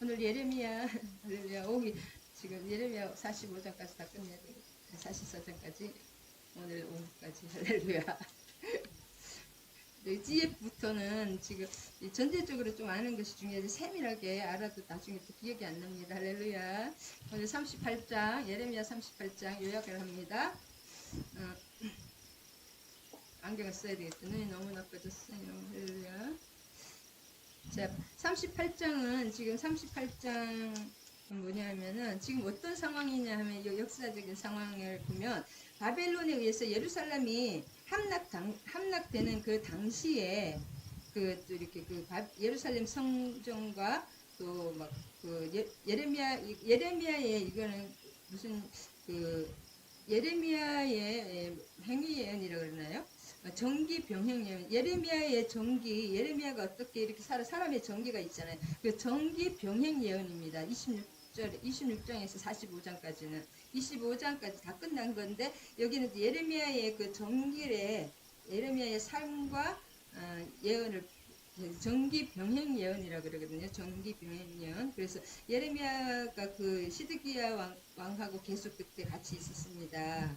오늘 예레미야 할렐루야 오기 지금 예레미야 45장까지 다 끝내야 되겠다. 44장까지 오늘 5까지 할렐루야. GF부터는 지금 전체적으로 좀 아는 것이 중요해서 세밀하게 알아도 나중에 또 기억이 안 납니다. 할렐루야. 오늘 38장 예레미야 38장 요약을 합니다. 안경을 써야 되겠다. 눈이 너무 나빠졌어요. 할렐루야. 자, 38장은 지금 38장 뭐냐면은 지금 어떤 상황이냐 하면 역사적인 상황을 보면 바벨론에 의해서 예루살렘이 함락되는 그 당시에 그 또 이렇게 그 예루살렘 성전과 또 막 그 예레미야의 이거는 무슨 그 예레미야의 행위 예언이라고 그러나요? 정기 병행 예언. 예레미야의 정기, 예레미야가 어떻게 이렇게 사람의 정기가 있잖아요. 그 정기 병행 예언입니다. 26장에서 45장까지는 25장까지 다 끝난 건데 여기는 예레미야의 그 정길의 예레미야의 삶과 예언을 정기 병행 예언이라고 그러거든요. 정기 병행 예언. 그래서 예레미야가 그 시드기야 왕하고 계속 그때 같이 있었습니다.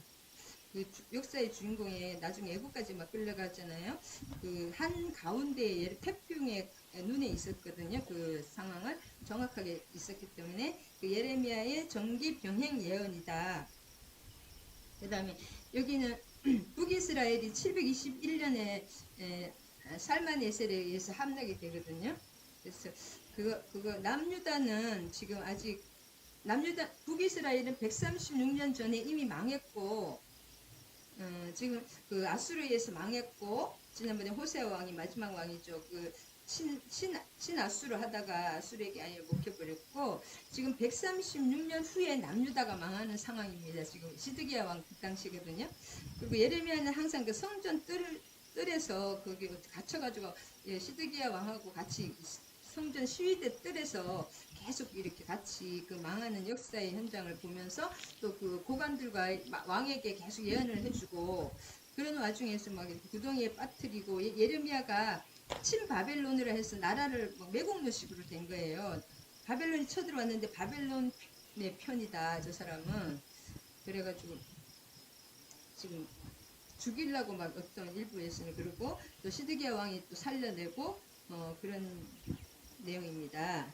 그 역사의 주인공에 나중에 애국까지 막 끌려가잖아요. 그 한 가운데에 태풍의 눈에 있었거든요. 그 상황을 정확하게 있었기 때문에 그 예레미야의 정기 병행 예언이다. 그 다음에 여기는 북이스라엘이 721년에 살만에셀에 의해서 함락이 되거든요. 그래서 그거 남유다는 지금 아직 북이스라엘은 136년 전에 이미 망했고 지금 그 아수르에서 망했고 지난번에 호세아 왕이 마지막 왕이죠. 그 신아수르 하다가 아수르에게 아예 먹혀버렸고 지금 136년 후에 남유다가 망하는 상황입니다. 지금 시드기야 왕 그 당시거든요. 그리고 예레미야는 항상 그 성전 뜰에서 거기 갇혀가지고 시드기야 왕하고 같이 성전 시위대 뜰에서 계속 이렇게 같이 그 망하는 역사의 현장을 보면서 또 그 고관들과 왕에게 계속 예언을 해주고 그런 와중에서 막 구덩이에 빠뜨리고 예레미야가 친바벨론으로 해서 나라를 매국노식으로 된 거예요. 바벨론이 쳐들어왔는데 바벨론의 편이다 저 사람은. 그래가지고 지금 죽이려고 막 어떤 일부에서는 그러고 또 시드기야 왕이 또 살려내고 그런 내용입니다.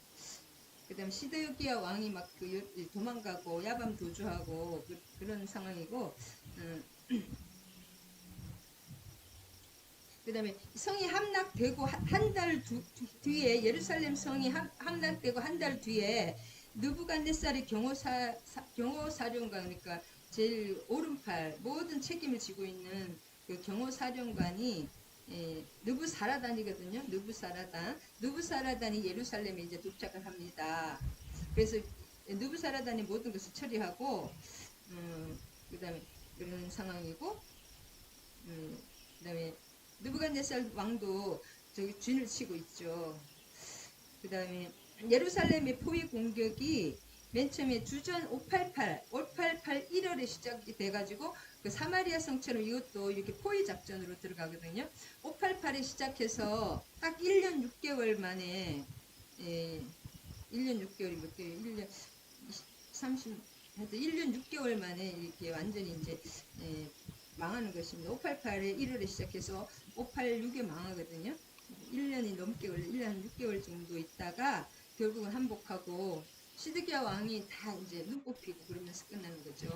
그 다음에 시드기야 왕이 막 도망가고 야밤 도주하고 그런 상황이고 그 다음에 성이 함락되고 한 달 뒤에 예루살렘 성이 함락되고 한 달 뒤에 느부갓네살의 경호사령관 그러니까 제일 오른팔 모든 책임을 지고 있는 그 경호사령관이 느부사라단이거든요. 느부사라단이 예루살렘에 이제 도착을 합니다. 그래서 느부사라단이 모든 것을 처리하고 그 다음에 그런 상황이고 그 다음에 느부갓네살 왕도 저기 쥔을 치고 있죠. 그 다음에 예루살렘의 포위 공격이 맨 처음에 주전 588 1월에 시작이 돼가지고 그 사마리아 성처럼 이것도 이렇게 포위 작전으로 들어가거든요. 588에 시작해서 딱 1년 6개월 만에 1년 6개월이 몇 개월 1년 30 하여튼 1년 6개월 만에 이렇게 완전히 이제 망하는 것입니다. 588에 1월에 시작해서 586에 망하거든요. 1년이 넘게 걸려 1년 6개월 정도 있다가 결국은 항복하고 시드기야 왕이 다 이제 눈 뽑히고 그러면서 끝나는 거죠.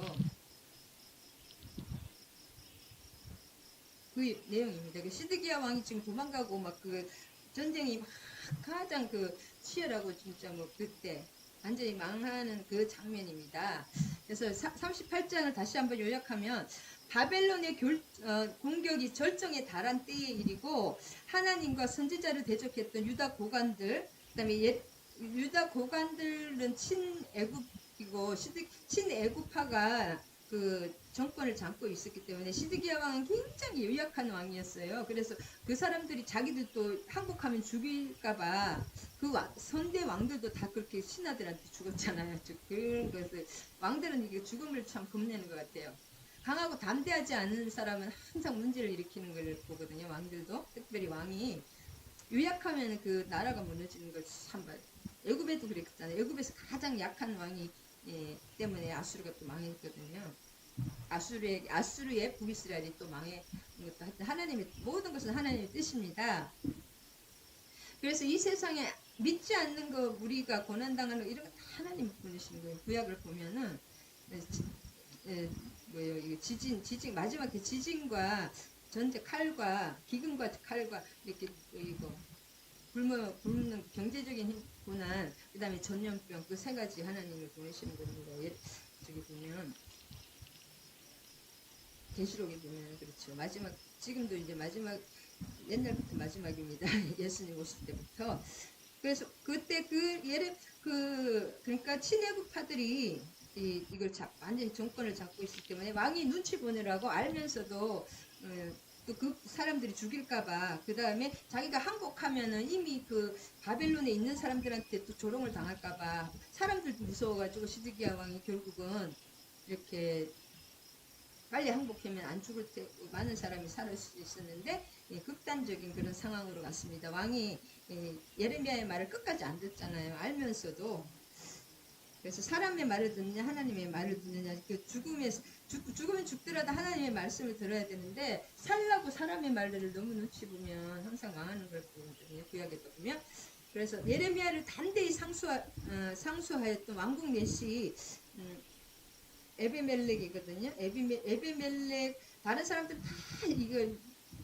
그 내용입니다. 그 시드기야 왕이 지금 도망가고 막 그 전쟁이 막 가장 그 치열하고 진짜 뭐 그때 완전히 망하는 그 장면입니다. 그래서 38장을 다시 한번 요약하면 바벨론의 공격이 절정에 달한 때의 일이고 하나님과 선지자를 대적했던 유다 고관들 그다음에 유다 고관들은 친애굽이고 친애굽파가 그 정권을 잡고 있었기 때문에 시드기야 왕은 굉장히 유약한 왕이었어요. 그래서 그 사람들이 자기들도 항복하면 죽일까봐 그 선대 왕들도 다 그렇게 신하들한테 죽었잖아요. 그런 것을 왕들은 이게 죽음을 참 겁내는 것 같아요. 강하고 담대하지 않은 사람은 항상 문제를 일으키는 걸 보거든요. 왕들도 특별히 왕이 유약하면 그 나라가 무너지는 걸 참 애굽에도 그랬잖아요. 애굽에서 가장 약한 왕이 때문에 아수르가 또 망했거든요. 아수르의 북이스라엘이 또 망해 것도 하여튼 하나님의 모든 것은 하나님의 뜻입니다. 그래서 이 세상에 믿지 않는 거 우리가 고난당하는 거 이런 거 다 하나님 보내시는 거예요. 구약을 보면은 뭐예요? 이거 지진 마지막 그 지진과 전제 칼과 기근과 칼과 이렇게 이거 굶는 경제적인 고난, 그다음에 전염병 그 세 가지 하나님을 보내시는 겁니다. 저기 보면 계시록에 보면 그렇죠. 마지막 지금도 이제 마지막 옛날부터 마지막입니다. 예수님 오실 때부터. 그래서 그때 그러니까 친애국파들이 이걸 완전히 정권을 잡고 있기 때문에 왕이 눈치 보느라고 알면서도 또 그 사람들이 죽일까봐 그 다음에 자기가 항복하면은 이미 그 바벨론에 있는 사람들한테 또 조롱을 당할까봐 사람들도 무서워가지고 시드기야 왕이 결국은 이렇게 빨리 항복하면 안 죽을 테 많은 사람이 살 수 있었는데 극단적인 그런 상황으로 갔습니다. 왕이 예레미야의 말을 끝까지 안 듣잖아요. 알면서도. 그래서 사람의 말을 듣느냐 하나님의 말을 듣느냐 그 죽으면 죽더라도 하나님의 말씀을 들어야 되는데 살라고 사람의 말들을 너무 눈치 보면 항상 망하는 걸 보거든요. 구약에도 보면. 그래서 예레미야를 단대히 상수하였던 왕국 넷이 에베멜렉이거든요. 에베멜렉 다른 사람들 다 이거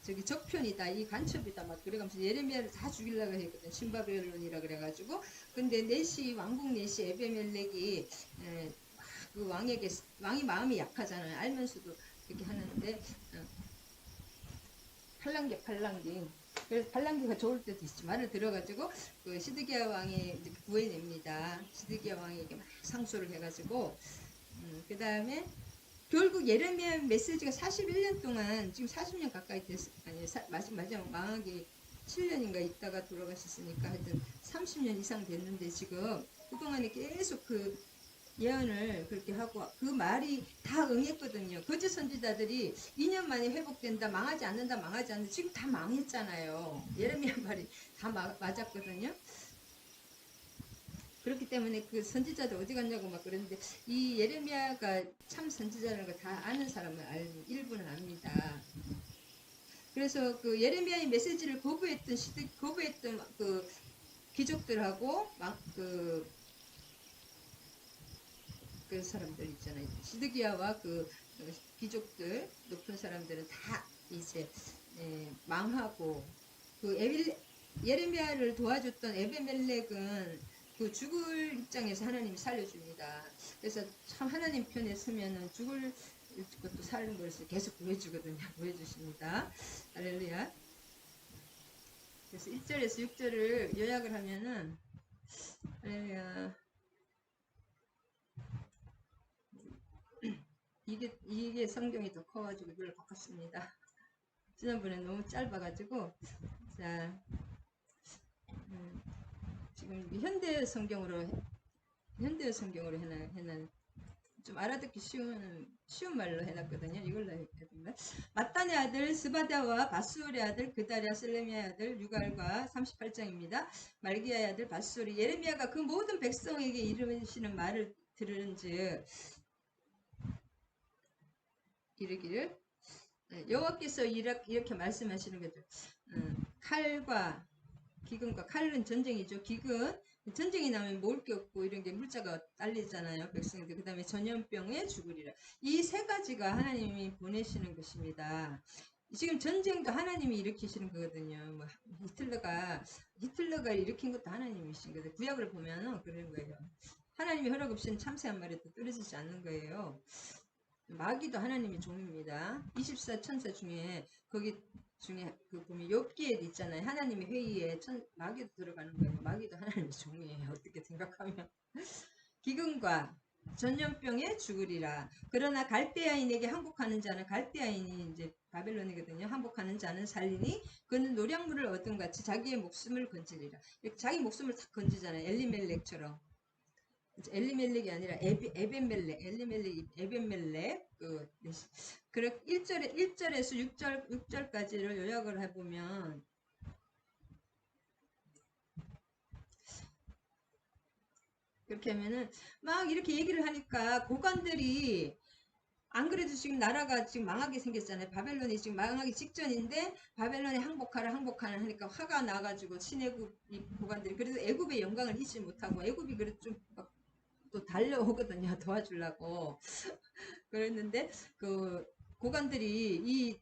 저기 적편이다, 이 간첩이다 막 그래가면서 예레미야를 다 죽이려고 했거든. 신바벨론이라 그래가지고. 근데 왕국 넷이 에베멜렉이 그 왕이 마음이 약하잖아요. 알면서도 그렇게 하는데 팔랑귀. 그래서 팔랑귀가 좋을 때도 있지. 말을 들어가지고 그 시드기야 왕이 구해냅니다. 시드기야 왕에게 막 상소를 해가지고 그 다음에 결국 예레미야 메시지가 41년 동안 지금 40년 가까이 됐을 아니에요. 마지막 망하기 7년인가 있다가 돌아가셨으니까 하여튼 30년 이상 됐는데 지금 그동안에 계속 그 예언을 그렇게 하고 그 말이 다 응했거든요. 거짓 선지자들이 2년 만에 회복된다, 망하지 않는다. 지금 다 망했잖아요. 예레미야 말이 다 맞았거든요. 그렇기 때문에 그 선지자들 어디 갔냐고 막 그러는데 이 예레미야가 참 선지자라는 걸 다 아는 사람은 일부는 압니다. 그래서 그 예레미야의 메시지를 거부했던 그 귀족들하고 그 사람들 있잖아요. 시드기야와 그 귀족들 높은 사람들은 다 이제 망하고 그 예레미야를 도와줬던 에베멜렉은 그 죽을 입장에서 하나님이 살려줍니다. 그래서 참 하나님 편에 서면은 죽을 것도 사는 것을 계속 보여주거든요. 보여주십니다. 할렐루야. 그래서 1절에서 6절을 요약을 하면은 할렐루야. 이게 성경이 더 커가지고 이걸 바꿨습니다. 지난번에 너무 짧아가지고 자 지금 현대 성경으로 해놔 좀 알아듣기 쉬운 말로 해놨거든요. 이걸로 했거든요. 마탄의 아들 스바다와 바수울의 아들 그다랴 셀레미야의 아들 유갈과 38장입니다. 말기야의 아들 바수울이 예레미야가 그 모든 백성에게 이르시는 말을 들은즉 이르기를 여호와께서 이렇게 말씀하시는 거죠. 칼과 기근과 칼은 전쟁이죠. 기근 전쟁이 나면 먹을 게 없고 이런 게 물자가 딸리잖아요. 백성들. 그 다음에 전염병에 죽으리라. 이 세 가지가 하나님이 보내시는 것입니다. 지금 전쟁도 하나님이 일으키시는 거거든요. 뭐 히틀러가 일으킨 것도 하나님이신 거예요. 구약을 보면 그런 거예요. 하나님의 허락 없이는 참새 한 마리도 떨어지지 않는 거예요. 마귀도 하나님의 종입니다. 24천사 중에 거기 중에 그 보면 욥기에 있잖아요. 하나님의 회의에 마귀도 들어가는 거예요. 마귀도 하나님의 종이에요. 어떻게 생각하면 기근과 전염병에 죽으리라. 그러나 갈대아인에게 항복하는 자는 갈대아인이 이제 바벨론이거든요. 항복하는 자는 살리니 그는 노량물을 얻은 같이 자기의 목숨을 건지리라. 자기 목숨을 다 건지잖아요. 엘리멜렉처럼. 엘리멜렉이 아니라 에벤멜렉 그 1절에서 6절까지를 요약을 해보면 그렇게 하면은 막 이렇게 얘기를 하니까 고관들이 안 그래도 지금 나라가 지금 망하게 생겼잖아요. 바벨론이 지금 망하기 직전인데 바벨론에 항복하라 항복하라 하니까 화가 나가지고 신애굽 이 고관들이 그래서 애굽의 영광을 잊지 못하고 애굽이 그래도 좀 또 달려오거든요. 도와주려고. 그랬는데 그 고관들이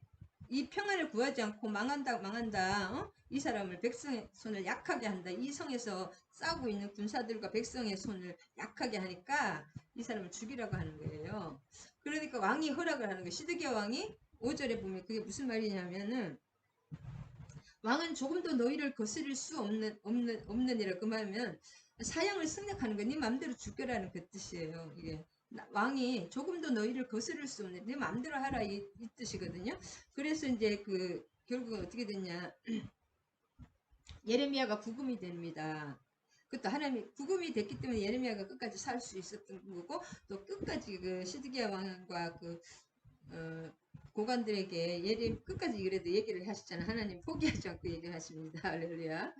이 평안을 구하지 않고 망한다 망한다 이 사람을 백성의 손을 약하게 한다 이 성에서 싸우고 있는 군사들과 백성의 손을 약하게 하니까 이 사람을 죽이라고 하는 거예요. 그러니까 왕이 허락을 하는 거예요. 시드기야 왕이 5절에 보면 그게 무슨 말이냐면은 왕은 조금도 너희를 거스릴 수 없느니라 그 말하면 사형을 승낙하는 거네 맘대로 죽여라는 그 뜻이에요. 이게 왕이 조금도 너희를 거스를 수 없는 네 맘대로 하라 이 뜻이거든요. 그래서 이제 그 결국 어떻게 됐냐 예레미야가 구금이 됩니다. 그것도 하나님이 구금이 됐기 때문에 예레미야가 끝까지 살 수 있었던 거고 또 끝까지 그 시드기야 왕과 그 고관들에게 끝까지 그래도 얘기를 하시잖아요. 하나님 포기하지 않고 얘기를 하십니다. 할렐루야.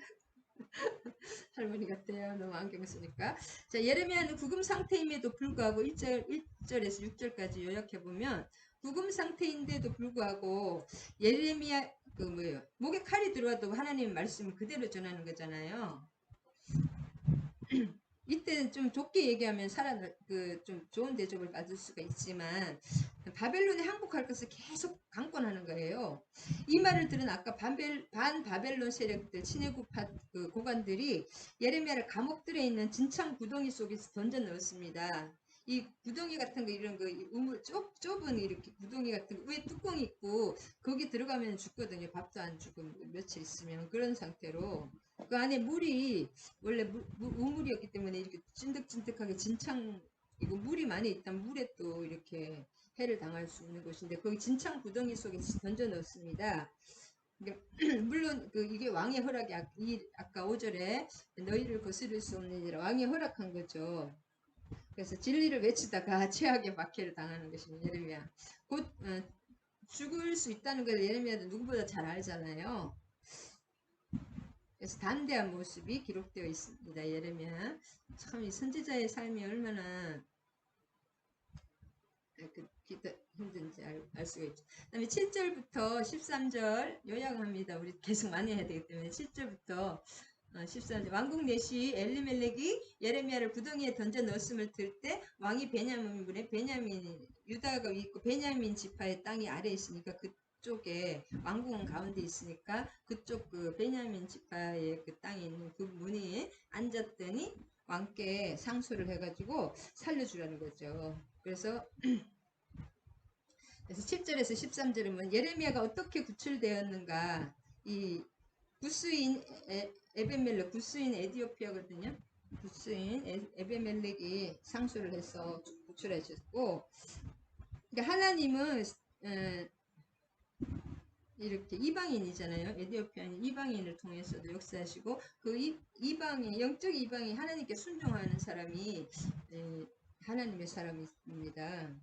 할머니 같아요. 너무 안경 쓰니까. 자, 예레미야는 구금 상태임에도 불구하고 1절에서 6절까지 요약해보면 구금 상태인데도 불구하고 예레미야 그 뭐예요? 목에 칼이 들어와도 하나님 말씀을 그대로 전하는 거잖아요. 이때는 좀 좋게 얘기하면 좀 좋은 대접을 받을 수가 있지만 바벨론에 항복할 것을 계속 강권하는 거예요. 이 말을 들은 아까 반바벨론 세력들 친애국 그 고관들이 예레미야를 감옥들에 있는 진창 구덩이 속에서 던져 넣었습니다. 이 구덩이 같은 거 이런 거 우물 좁은 이렇게 구덩이 같은 거 위에 뚜껑이 있고 거기 들어가면 죽거든요. 밥도 안 주고 며칠 있으면 그런 상태로 그 안에 물이 원래 우물이었기 때문에 이렇게 찐득찐득하게 진창 이거 물이 많이 있다면 물에 또 이렇게 해를 당할 수 있는 곳인데 거기 진창 구덩이 속에 던져 넣습니다. 물론 이게 왕의 허락이 아까 5절에 너희를 거스를 수 없는 일이라 왕이 허락한 거죠. 그래서 진리를 외치다가 최악의 박해를 당하는 것입니다. 예레미야 곧 죽을 수 있다는 걸 예레미야도 누구보다 잘 알잖아요. 그래서 담대한 모습이 기록되어 있습니다. 예레미야 참 이 선지자의 삶이 얼마나 힘든지 알 수가 있죠. 그 다음에 7절부터 13절 요약합니다. 우리 계속 많이 해야 되기 때문에 7절부터 13절 왕국 내시 엘리멜렉이 예레미야를 구덩이에 던져 넣었음을 들 때 왕이 베냐민 문에 유다가 있고 베냐민 지파의 땅이 아래에 있으니까 그쪽에 왕궁은 가운데 있으니까 그쪽 그 베냐민 지파의 그 땅에 있는 그 문에 앉았더니 왕께 상소를 해가지고 살려주라는 거죠. 그래서 7절에서 13절은 뭐 예레미야가 어떻게 구출되었는가 이 구스인 에베멜렉 구스인 에디오피아거든요. 구스인 에베멜렉이 상소를 해서 구출하셨고 그러니까 하나님은 이렇게 이방인이잖아요. 에디오피아는 이방인을 통해서도 역사하시고 그 이방인 영적 이방인 하나님께 순종하는 사람이 하나님의 사람입니다.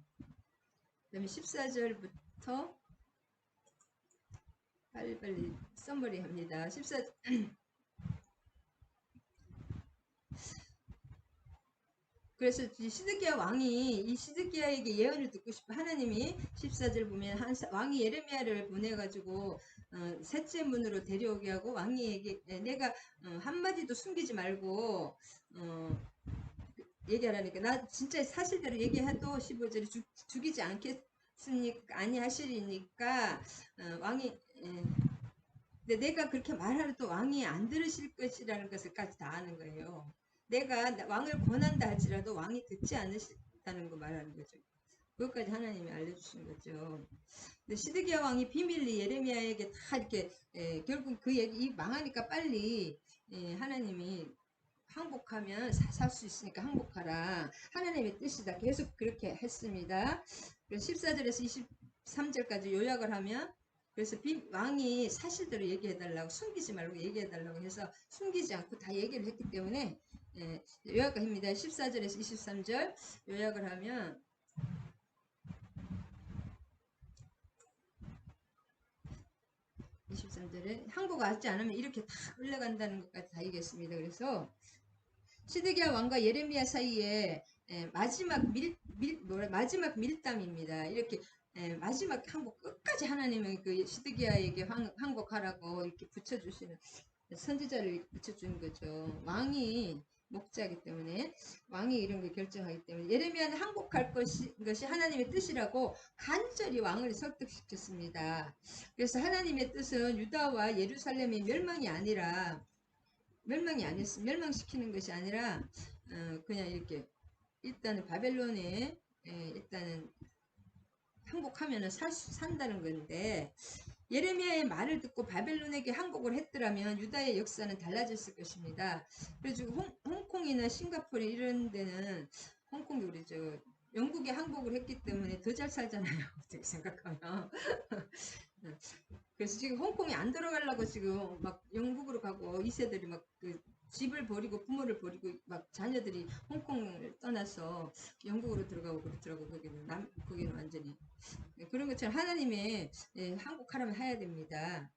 그 다음에 14절부터 빨리빨리 썸머리 합니다. 14절 그래서 시드기야 왕이 이 시드기야에게 예언을 듣고 싶어 하나님이 14절 보면 왕이 예레미야를 보내가지고 셋째 문으로 데려오게 하고 왕이 내가 한마디도 숨기지 말고 얘기하라니까 나 진짜 사실대로 얘기해도 15절에 죽이지 않겠습니까 아니하시리니까 왕이 근데 내가 그렇게 말하려도 왕이 안 들으실 것이라는 것을까지 다 아는 거예요. 내가 왕을 권한다 할지라도 왕이 듣지 않으신다는 거 말하는 거죠. 그것까지 하나님이 알려주신 거죠. 근데 시드기야 왕이 비밀리 예레미야에게 다 이렇게 결국 그 얘기 망하니까 빨리 하나님이 항복하면 살 수 있으니까 항복하라. 하나님의 뜻이다. 계속 그렇게 했습니다. 그래서 14절에서 23절까지 요약을 하면 그래서 왕이 사실대로 얘기해달라고 숨기지 말고 얘기해달라고 해서 숨기지 않고 다 얘기를 했기 때문에 요약을 합니다. 14절에서 23절 요약을 하면 23절에 항복 하지 않으면 이렇게 다 흘러간다는 것까지 다 얘기했습니다. 그래서 시드기야 왕과 예레미야 사이에 마지막 밀담입니다. 이렇게 마지막 항복 끝까지 하나님은 그 시드기야에게 항복하라고 이렇게 붙여주시는 선지자를 붙여주는 거죠. 왕이 목자이기 때문에 왕이 이런 걸 결정하기 때문에 예레미야는 항복할 것이 하나님의 뜻이라고 간절히 왕을 설득시켰습니다. 그래서 하나님의 뜻은 유다와 예루살렘의 멸망시키는 것이 아니라 그냥 이렇게 일단은 바벨론에 일단은 항복하면은 산다는 건데 예레미야의 말을 듣고 바벨론에게 항복을 했더라면 유다의 역사는 달라졌을 것입니다. 그래서 홍콩이나 싱가포르 이런 데는 홍콩이 우리 영국에 항복을 했기 때문에 더 잘 살잖아요. 어떻게 생각하면. 그래서 지금 홍콩에 안 들어가려고 지금 막 영국으로 가고 2세들이 막 그 집을 버리고 부모를 버리고 막 자녀들이 홍콩을 떠나서 영국으로 들어가고 그렇더라고. 거기는 완전히 그런 것처럼 하나님의 항복하라면 해야 됩니다.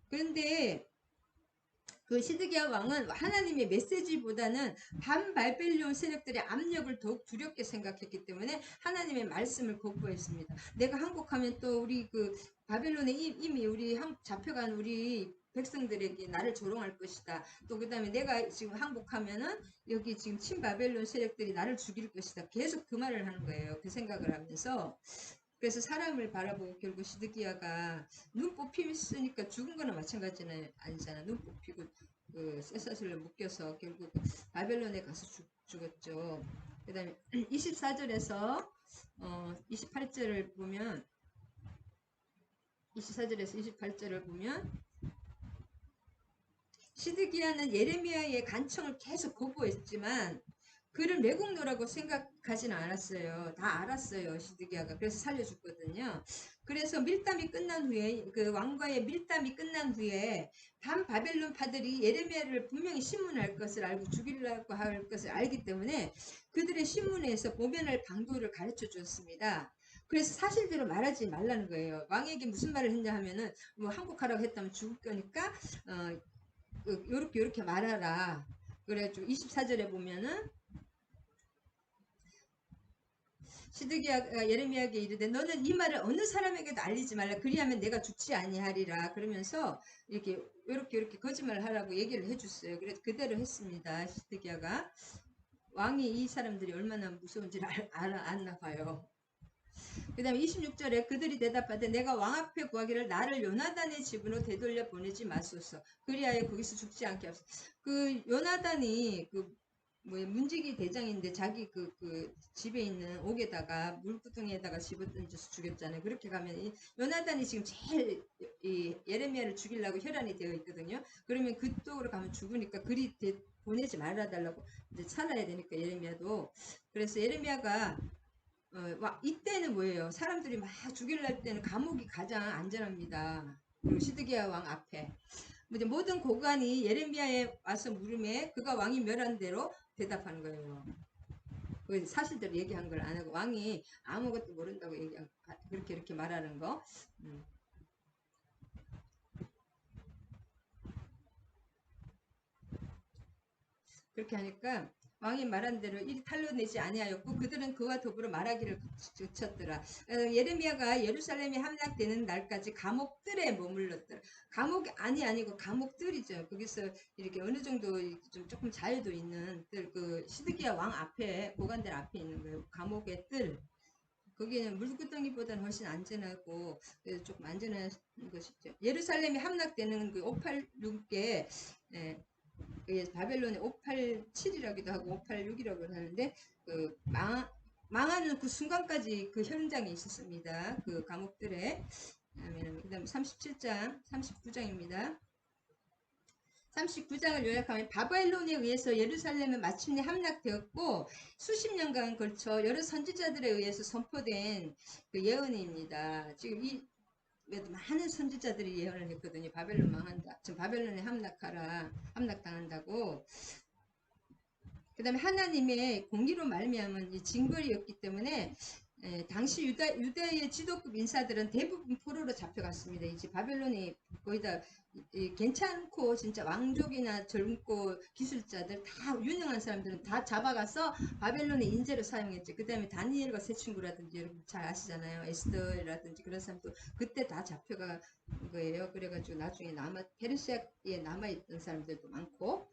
그런데 그 시드기야 왕은 하나님의 메시지보다는 반바벨론 세력들의 압력을 더욱 두렵게 생각했기 때문에 하나님의 말씀을 거부했습니다. 내가 항복하면 또 우리 그 바벨론에 이미 우리 잡혀간 우리 백성들에게 나를 조롱할 것이다. 또 그 다음에 내가 지금 항복하면은 여기 지금 친바벨론 세력들이 나를 죽일 것이다. 계속 그 말을 하는 거예요. 그 생각을 하면서 그래서 사람을 바라보고 결국 시드기야가 눈 뽑히니까 죽은 거나 아니잖아. 눈 뽑히고 그 쇠사슬로 묶여서 결국 바벨론에 가서 죽었죠. 그 다음에 24절에서 28절을 보면 24절에서 28절을 보면 시드기야는 예레미야의 간청을 계속 거부했지만 그를 매국노라고 생각하지는 않았어요. 다 알았어요. 시드기야가. 그래서 살려줬거든요. 그래서 밀담이 끝난 후에 그 왕과의 밀담이 끝난 후에 반바벨론 파들이 예레미야를 분명히 신문할 것을 알고 죽이려고 할 것을 알기 때문에 그들의 신문에서 모면할 방도를 가르쳐 주었습니다. 그래서 사실대로 말하지 말라는 거예요. 왕에게 무슨 말을 했냐 하면은 뭐 항복하라고 했다면 죽을 거니까 요렇게 말하라. 그래가지고 24절에 보면은 시드기야가 예레미야에게 이르되 너는 이 말을 어느 사람에게도 알리지 말라 그리하면 내가 죽지 아니하리라 그러면서 이렇게 거짓말을 하라고 얘기를 해줬어요. 그래서 그대로 했습니다. 시드기야가 왕이 이 사람들이 얼마나 무서운지를 알았나 봐요. 그 다음에 26절에 그들이 대답하되 내가 왕 앞에 구하기를 나를 요나단의 집으로 되돌려 보내지 마소서 그리하여 거기서 죽지 않게 하소서. 그 요나단이 문지기 대장인데 자기 그 집에 있는 옥에다가 물구덩이에다가 집어던져서 죽였잖아요. 그렇게 가면 이 요나단이 지금 제일 이 예레미야를 죽이려고 혈안이 되어 있거든요. 그러면 그쪽으로 가면 죽으니까 그리 보내지 말아달라고 이제 살아야 되니까 예레미야도. 그래서 예레미야가 이때는 뭐예요? 사람들이 막 죽이려 때는 감옥이 가장 안전합니다. 그리고 시드기야 왕 앞에. 이제 모든 고관이 예레미야에 와서 물음에 그가 왕이 멸한 대로 대답하는 거예요. 그 사실대로 얘기한 걸 안 하고 왕이 아무것도 모른다고 이렇게 말하는 거. 그렇게 하니까 왕이 말한 대로 이리 탈로내지 아니하였고 그들은 그와 더불어 말하기를 그쳤더라. 예레미야가 예루살렘이 함락되는 날까지 감옥들에 머물렀더라. 감옥이 아니고 감옥들이죠. 거기서 이렇게 어느 정도 좀 조금 자유도 있는 그 시드기야 왕 앞에 고관들 앞에 있는 거예요. 감옥의 뜰. 거기는 물구덩이보다는 훨씬 안전하고 조금 안전한 것이죠. 예루살렘이 함락되는 그 586에 바벨론의 587이라기도 하고 586이라고 하는데 망하는 그 순간까지 그 현장에 있었습니다. 그 감옥들에. 그다음 37장, 39장입니다. 39장을 요약하면 바벨론에 의해서 예루살렘은 마침내 함락되었고 수십 년간 걸쳐 여러 선지자들에 의해서 선포된 그 예언입니다. 지금 많은 선지자들이 예언을 했거든요. 바벨론 망한다. 지금 바벨론에 함락당한다고. 그 다음에 하나님의 공의로 말미암은 이 징벌이었기 때문에 당시 유다의 지도급 인사들은 대부분 포로로 잡혀갔습니다. 이제 바벨론이 거의 다 괜찮고 진짜 왕족이나 젊고 기술자들 다 유능한 사람들은 다 잡아가서 바벨론의 인재로 사용했죠. 그 다음에 다니엘과 세 친구라든지 여러분 잘 아시잖아요. 에스더라든지 그런 사람도 그때 다 잡혀간 거예요. 그래가지고 나중에 페르시아에 남아있던 사람들도 많고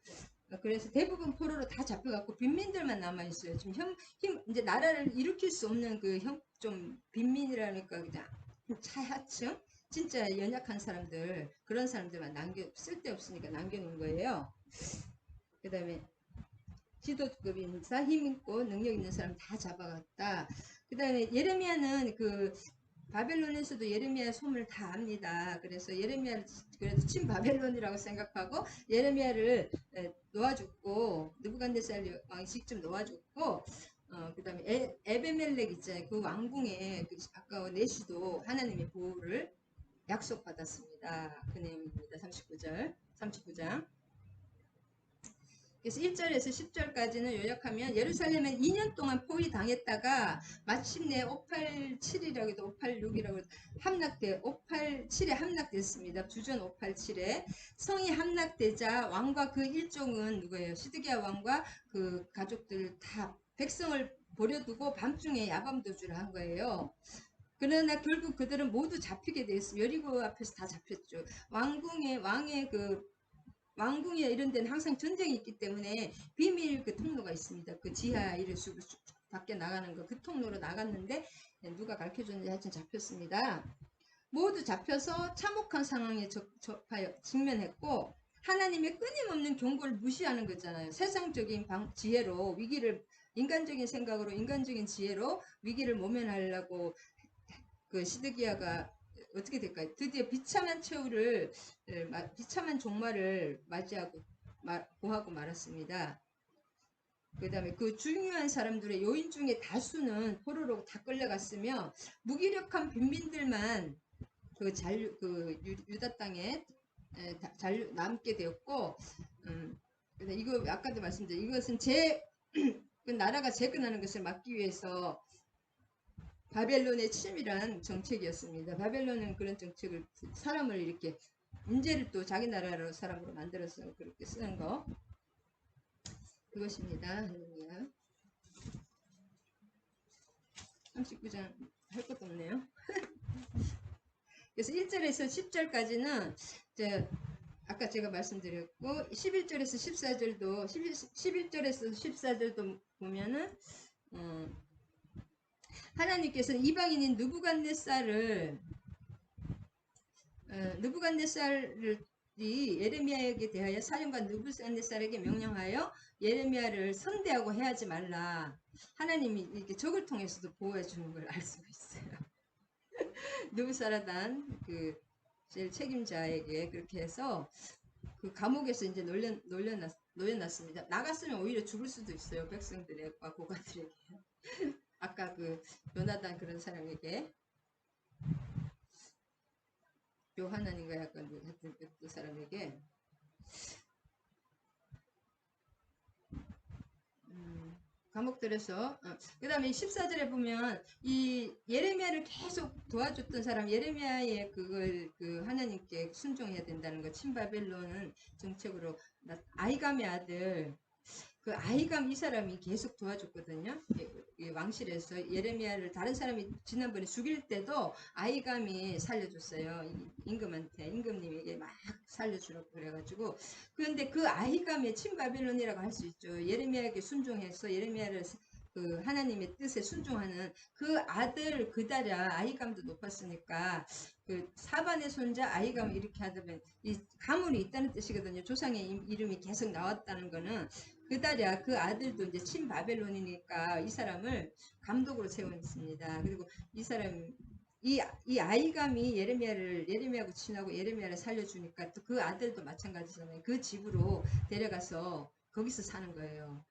그래서 대부분 포로로 다 잡혀갖고 빈민들만 남아있어요. 지금 이제 나라를 일으킬 수 없는 좀 빈민이라니까 그냥 차하층? 진짜 연약한 사람들, 그런 사람들만 쓸데없으니까 남겨놓은 거예요. 그 다음에 지도급 인사, 힘 있고 능력 있는 사람 다 잡아갔다. 그 다음에 예레미야는 바벨론에서도 예레미야 소문을 다 압니다. 그래서 예레미야를 그래도 친 바벨론이라고 생각하고 예레미야를 놓아줬고 느부갓네살 왕이 직접 놓아줬고 그 다음에 에베멜렉 있잖아요. 그 왕궁에 아까 내시도 하나님의 보호를 약속받았습니다. 그 내용입니다. 39장. 그래서 1절에서 10절까지는 요약하면 예루살렘에 2년 동안 포위당했다가 마침내 587이라고 해도 586이라고 함락돼 587에 함락됐습니다. 주전 587에 성이 함락되자 왕과 그 일종은 누구예요? 시드기야 왕과 그 가족들 다 백성을 버려두고 밤중에 야밤도주를 한 거예요. 그러나 결국 그들은 모두 잡히게 되었습니다. 여리고 앞에서 다 잡혔죠. 왕궁이나 이런 데는 항상 전쟁이 있기 때문에 비밀 통로가 있습니다. 그 지하 이를 쑥 밖에 나가는 그 통로로 나갔는데 누가 가르쳐줬는지 하여튼 잡혔습니다. 모두 잡혀서 참혹한 상황에 직면했고 하나님의 끊임없는 경고를 무시하는 거잖아요. 세상적인 지혜로 인간적인 생각으로 인간적인 지혜로 위기를 모면하려고 그 시드기야가 어떻게 될까요? 드디어 비참한 종말을 맞이하고 고하고 말았습니다. 그 다음에 그 중요한 사람들의 요인 중에 다수는 포로로 다 끌려갔으며 무기력한 빈민들만 유다 땅에 남게 되었고, 이거 아까도 말씀드린 이것은 그 나라가 재건하는 것을 막기 위해서 바벨론의 치밀한 정책이었습니다. 바벨론은 그런 정책을 사람을 이렇게 인재를 또 자기 나라로 사람으로 만들어서 그렇게 쓰는 거 그것입니다. 할렐루야. 39장 할 것도 없네요. 그래서 1절에서 10절까지는 아까 제가 말씀드렸고 11절에서 14절도 11절에서 14절도 보면은 하나님께서는 이방인인 느부갓네살이 예레미야에게 대하여 사령관 느부갓네살에게 명령하여 예레미야를 선대하고 해하지 말라. 하나님이 이렇게 적을 통해서도 보호해 주는 걸 알 수가 있어요. 느부사라단 제일 책임자에게 그렇게 해서 그 감옥에서 이제 놀려놨습니다. 나갔으면 오히려 죽을 수도 있어요. 백성들과 고관들에게. 아까 요나단 그런 사람에게 요하나님과 약간 하여튼 그 사람에게 감옥들에서 그 다음에 14절에 보면 이 예레미야를 계속 도와줬던 사람 예레미야의 하나님께 순종해야 된다는 거 친바벨론은 정책으로 아이감의 아들 아이감 이 사람이 계속 도와줬거든요. 왕실에서 예레미야를 다른 사람이 지난번에 죽일 때도 아이감이 살려줬어요. 임금님에게 막 살려주라고 그래가지고 그런데 그 아이감의 친바벨론이라고 할 수 있죠. 예레미야에게 순종해서 예레미야를 하나님의 뜻에 순종하는 그 아들 그다랴 아이감도 높았으니까 사반의 손자 아이감 이렇게 하다면 이 가문이 있다는 뜻이거든요. 조상의 이름이 계속 나왔다는 거는 그다랴 그 아들도 이제 친바벨론이니까 이 사람을 감독으로 세웠습니다. 그리고 이 아이감이 예레미야하고 친하고 예레미야를 살려주니까 또 그 아들도 마찬가지잖아요. 그 집으로 데려가서 거기서 사는 거예요.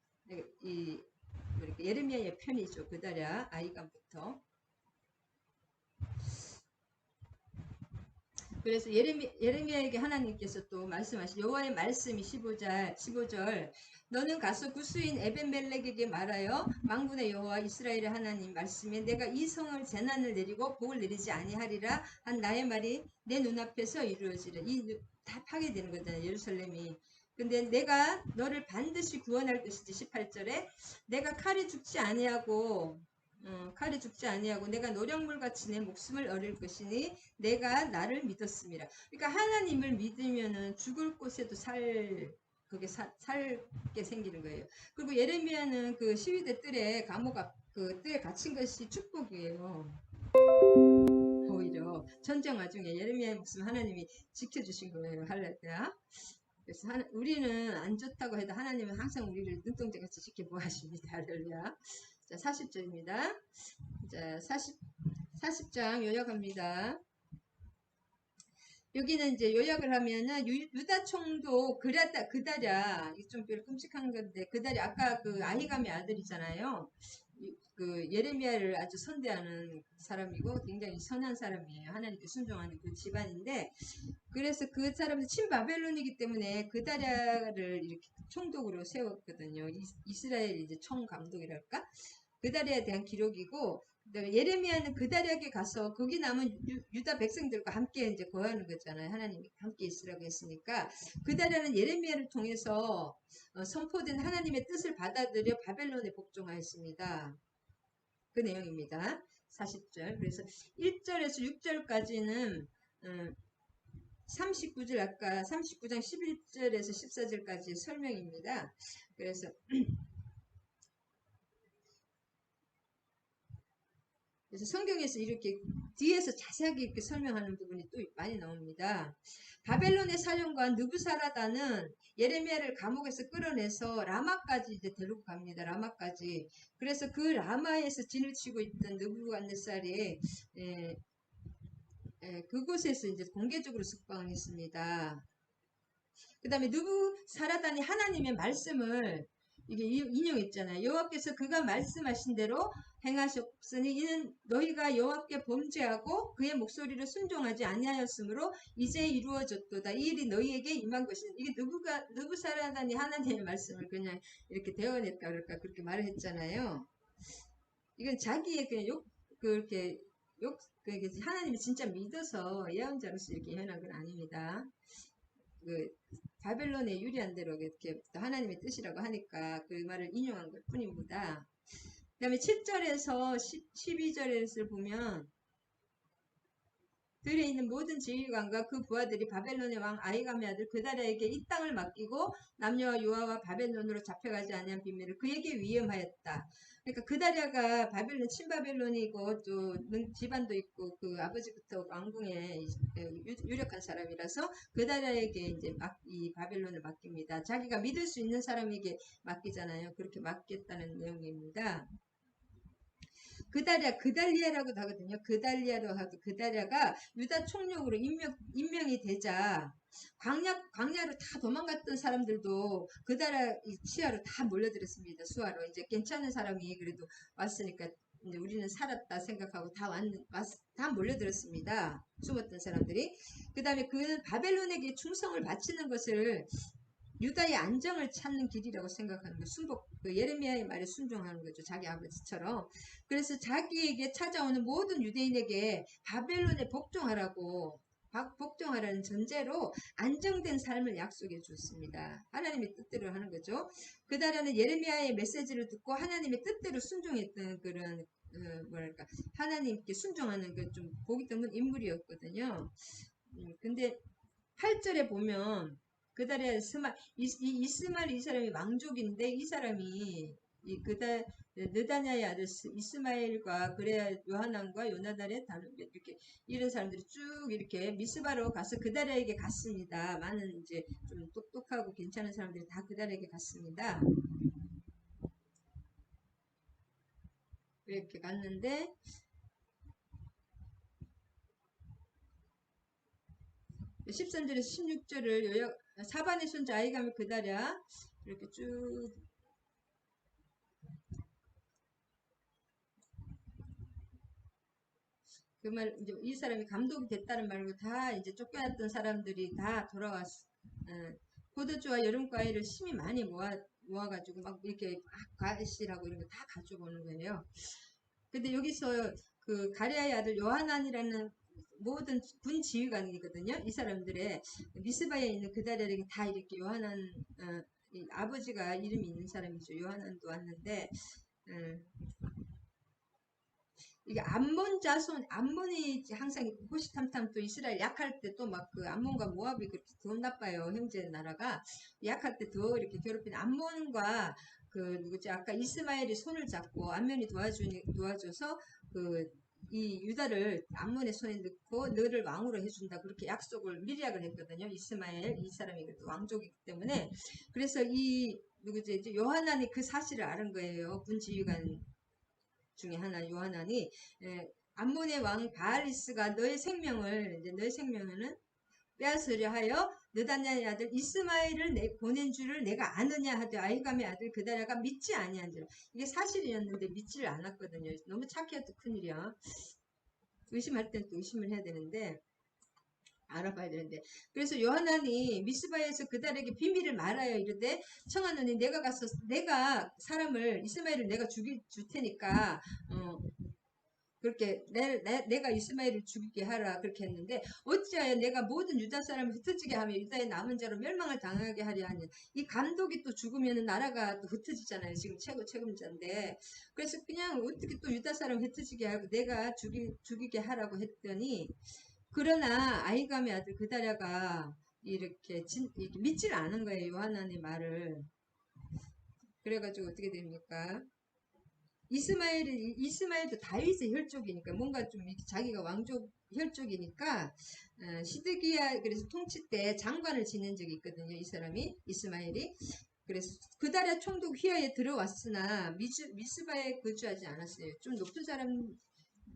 예레미야의 편이죠. 그다랴 아이감부터 그래서 예레미야에게 하나님께서 또 말씀하신 여호와의 말씀이 15절 너는 가서 구스인 에벤멜렉에게 말하여 만군의 여호와 이스라엘의 하나님 말씀에 내가 이 성을 재난을 내리고 복을 내리지 아니하리라 한 나의 말이 내 눈앞에서 이루어지라. 다 파괴되는 거잖아요, 예루살렘이. 근데 내가 너를 반드시 구원할 것이지. 18절에 내가 칼에 죽지 아니하고 칼에 죽지 아니하고 내가 노량물같이 내 목숨을 얻을 것이니 내가 나를 믿었습니다. 그러니까 하나님을 믿으면은 죽을 곳에도 그게 살게 생기는 거예요. 그리고 예레미야는 그 시위대 뜰에 그 뜰에 갇힌 것이 축복이에요. 오히려 전쟁 와중에 예레미야의 목숨 하나님이 지켜주신 거예요. 할렐루야. 그래서 우리는 안 좋다고 해도 하나님은 항상 우리를 눈동자같이 지켜보아십니다. 할렐루야. 자, 40절입니다. 자, 40장 요약합니다. 여기는 이제 요약을 하면은 유다 총독 그다랴 좀 별 끔찍한 건데 그다랴 아까 그 아히감의 아들이잖아요. 그 예레미야를 아주 선대하는 사람이고 굉장히 선한 사람이에요. 하나님께 순종하는 그 집안인데 그래서 그 사람은 친바벨론이기 때문에 그다랴를 이렇게 총독으로 세웠거든요. 이스라엘 이제 총감독이랄까? 그다랴에 대한 기록이고 예레미야는 그다랴에게 가서 거기 남은 유다 백성들과 함께 이제 거하는 거잖아요. 하나님이 함께 있으라고 했으니까 그다랴는 예레미야를 통해서 선포된 하나님의 뜻을 받아들여 바벨론에 복종하였습니다. 그 내용입니다. 40절. 그래서 1절에서 6절까지는 39절 아까 39장 11절에서 14절까지 설명입니다. 그래서 성경에서 이렇게 뒤에서 자세하게 이렇게 설명하는 부분이 또 많이 나옵니다. 바벨론의 사령관 느부사라다는 예레미야를 감옥에서 끌어내서 라마까지 이제 데리고 갑니다. 라마까지. 그래서 그 라마에서 진을 치고 있던 느부갓네살이 그곳에서 이제 공개적으로 석방을 했습니다. 그 다음에 느부사라단이 하나님의 말씀을 이게 인용했잖아요. 여호와께서 그가 말씀하신 대로 행하셨으니 이는 너희가 여호와께 범죄하고 그의 목소리를 순종하지 아니하였으므로 이제 이루어졌도다. 이 일이 너희에게 임한 것이니 이게 느부사라단이 하나님의 말씀을 그냥 이렇게 대언했다 그럴까 그렇게 말을 했잖아요. 이건 자기의 그냥 그렇게 하나님을 진짜 믿어서 예언자로서 이렇게 예언한 건 아닙니다. 바벨론에 유리한 대로 이렇게 하나님의 뜻이라고 하니까 그 말을 인용한 것 뿐입니다. 그 다음에 7절에서 12절에서 보면 들에 있는 모든 지휘관과 그 부하들이 바벨론의 왕 아히감의 아들 그다랴에게 이 땅을 맡기고 남녀와 유아와 바벨론으로 잡혀가지 아니한 비밀을 그에게 위임하였다. 그러니까 그다랴가 친바벨론이고 또 집안도 있고 그 아버지부터 왕궁에 유력한 사람이라서 그다랴에게 이제 이 바벨론을 맡깁니다. 자기가 믿을 수 있는 사람에게 맡기잖아요. 그렇게 맡겼다는 내용입니다. 그달리아라고도 하거든요. 그달리아로 하고 그달리아가 유다 총독으로 임명이 되자 광야로 다 도망갔던 사람들도 그달리아 치하로 다 몰려들었습니다. 수하로 이제 괜찮은 사람이 그래도 왔으니까 이제 우리는 살았다 생각하고 다 몰려들었습니다. 숨었던 사람들이. 그 다음에 그 바벨론에게 충성을 바치는 것을 유다의 안정을 찾는 길이라고 생각하는 거 그 예레미야의 말에 순종하는 거죠. 자기 아버지처럼. 그래서 자기에게 찾아오는 모든 유대인에게 바벨론에 복종하라는 전제로 안정된 삶을 약속해 줬습니다. 하나님의 뜻대로 하는 거죠. 그다음에는 예레미야의 메시지를 듣고 하나님의 뜻대로 순종했던 그런 뭐랄까 하나님께 순종하는 그 좀 보기 드문 인물이었거든요. 근데 8절에 보면 그달의 이스마엘 이 사람이 왕족인데 이 사람이 느다냐의 아들 이스마엘과 그래야 요하난과 요나단의 이렇게 이런 사람들이 쭉 이렇게 미스바로 가서 그달에게 갔습니다. 많은 이제 좀 똑똑하고 괜찮은 사람들이 다 그달에게 갔습니다. 이렇게 갔는데 13절에서 16절을 요약 사반의 손자 아히감을 그다랴 이렇게 쭉 그 말, 이제 이 사람이 감독이 됐다는 말고 다 이제 쫓겨났던 사람들이 다 돌아왔어. 포도주와 여름과일을 심히 많이 모아가지고 막 이렇게 막 과실하고 이런 거 다 가져오는 거예요. 근데 여기서 그 가랴의 아들 요하난이라는 모든 군 지휘관이거든요. 이 사람들의 미스바에 있는 그다리에게 다 이렇게 요하난 이 아버지가 이름이 있는 사람이죠. 요하난도 왔는데 이게 암몬 자손, 암몬이 항상 호시탐탐 또 이스라엘 약할 때 또 막 그 암몬과 모압이 그렇게 더 나빠요. 형제 나라가 약할 때 더 이렇게 괴롭히는 암몬과 그 누구지 아까 이스마엘이 손을 잡고 암몬이 도와줘서 그 이 유다를 암몬의 손에 넣고 너를 왕으로 해준다 그렇게 약속을 미리약을 했거든요. 이스마엘 이 사람이 왕족이기 때문에 그래서 이 누구지 이제 요하난이 그 사실을 아는 거예요. 군지휘관 중에 하나 요하난이 암몬의 왕 바알리스가 너의 생명을 이제 너의 생명은 빼앗으려 하여 느단야의 아들 이스마엘을 보낸 줄을 내가 아느냐 하되 아히감의 아들 그다랴가 믿지 아니한지라. 이게 사실이었는데 믿지를 않았거든요. 너무 착해도 큰일이야. 의심할 땐 또 의심을 해야 되는데 알아봐야 되는데 그래서 요하난이 미스바에서 그달에게 비밀을 말하여 이르되 청하노니 내가 가서 내가 사람을 이스마엘을 내가 줄 테니까 그렇게 내가 이스마엘을 죽이게 하라 그렇게 했는데 어찌하여 내가 모든 유다 사람을 흩어지게 하며 유다의 남은 자로 멸망을 당하게 하려 하냐. 이 감독이 또 죽으면 나라가 또 흩어지잖아요. 지금 책임자인데 그래서 그냥 어떻게 또 유다 사람 흩어지게 하고 내가 죽이게 하라고 했더니 그러나 아히감의 아들 그다랴가 이렇게 믿지를 않은 거예요. 요하난의 말을. 그래가지고 어떻게 됩니까? 이스마엘도 다윗의 혈족이니까 뭔가 좀 자기가 왕족 혈족이니까 시드기야 그래서 통치 때 장관을 지낸 적이 있거든요. 이 사람이 이스마엘이 그래서 그다랴 총독 휘하에 들어왔으나 미스바에 거주하지 않았어요. 좀 높은 사람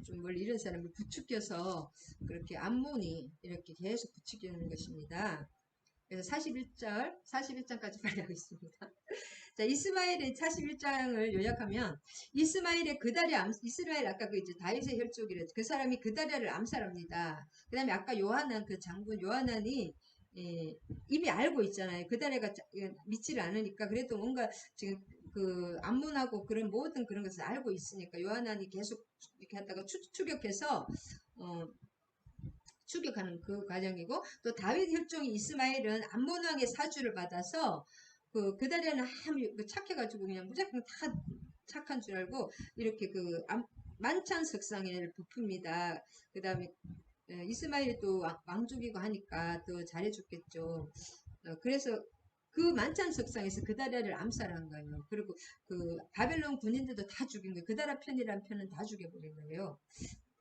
좀 멀리 이런 사람을 부추겨서 그렇게 암몬이 이렇게 계속 부추기는 것입니다. 그래서 41장까지 발휘하고 있습니다. 자, 이스마엘의 41장을 요약하면 이스마엘의 이스라엘 아까 그 이제 다윗의 혈족이래. 그 사람이 그다랴를 암살합니다. 그 다음에 아까 요하난 그 장군 요하난이 이미 알고 있잖아요. 그다랴가 믿지를 않으니까 그래도 뭔가 지금 그 암문하고 그런 모든 그런 것을 알고 있으니까 요하난이 계속 이렇게 하다가 추격해서 추격하는 그 과정이고 또 다윗 혈종이 이스마엘은 암몬 왕의 사주를 받아서 그다리아는 착해가지고 그냥 무조건 다 착한 줄 알고 이렇게 만찬석상에 부풉니다. 그 다음에 이스마엘이 또 왕족이고 하니까 또 잘해줬겠죠. 그래서 그 만찬석상에서 그다리아를 암살한 거예요. 그리고 그 바벨론 군인들도 다 죽인 거예요. 그다라 편이라는 편은 다 죽여버린 거예요.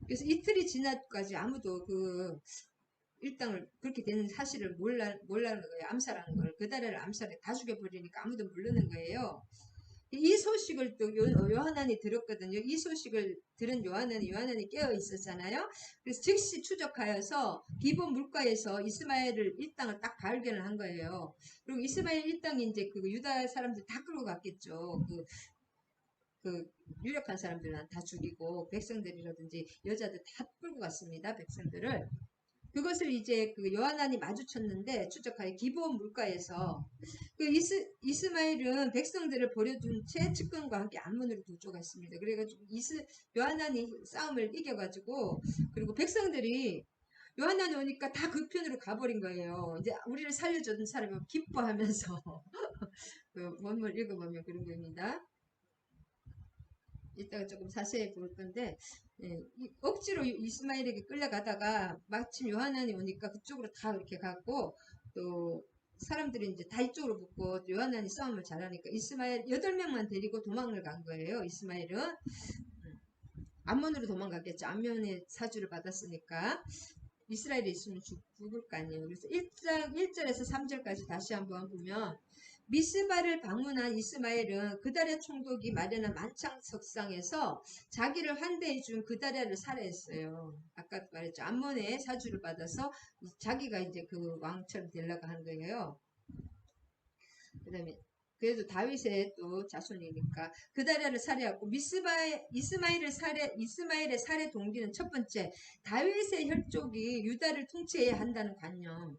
그래서 이틀이 지나까지 아무도 그 일당을 그렇게 되는 사실을 몰라는 거예요. 암살하는 걸. 그다라를 암살해 다 죽여버리니까 아무도 모르는 거예요. 이 소식을 또 요하난이 들었거든요. 이 소식을 들은 요하난이 깨어 있었잖아요. 그래서 즉시 추적하여서 기본 물가에서 이스마엘을 일당을 딱 발견을 한 거예요. 그리고 이스마엘 일당이 이제 그 유다 사람들 다 끌고 갔겠죠. 그 유력한 사람들은 다 죽이고 백성들이라든지 여자들 다 끌고 갔습니다. 백성들을. 그것을 이제 그 요하난이 마주쳤는데 추적하여 기브온 물가에서 그 이스마엘은 백성들을 버려둔 채 측근과 함께 암몬으로 도주갔습니다. 그래가지고 요하난이 싸움을 이겨가지고 그리고 백성들이 요하난이 오니까 다 그 편으로 가버린 거예요. 이제 우리를 살려준 사람이 기뻐하면서 그 원문 읽어보면 그런 겁니다. 이따가 조금 자세히 볼 건데 억지로 이스마엘에게 끌려가다가 마침 요하난이 오니까 그쪽으로 다 그렇게 갔고 또 사람들이 이제 다 이쪽으로 붙고 요하난이 싸움을 잘하니까 이스마엘 8명만 데리고 도망을 간 거예요. 이스마엘은 암몬으로 도망갔겠죠. 암몬의 사주를 받았으니까 이스라엘에 있으면 죽을 거 아니에요. 그래서 1절에서 3절까지 다시 한번 보면 미스바를 방문한 이스마엘은 그다랴 총독이 마련한 만찬석상에서 자기를 환대해 준 그다랴를 살해했어요. 아까 말했죠. 암몬의 사주를 받아서 자기가 이제 그 왕처럼 되려고 한 거예요. 그 다음에 그래도 다윗의 또 자손이니까 그다리아를 살해하고 이스마엘의 살해 동기는 첫 번째 다윗의 혈족이 유다를 통치해야 한다는 관념.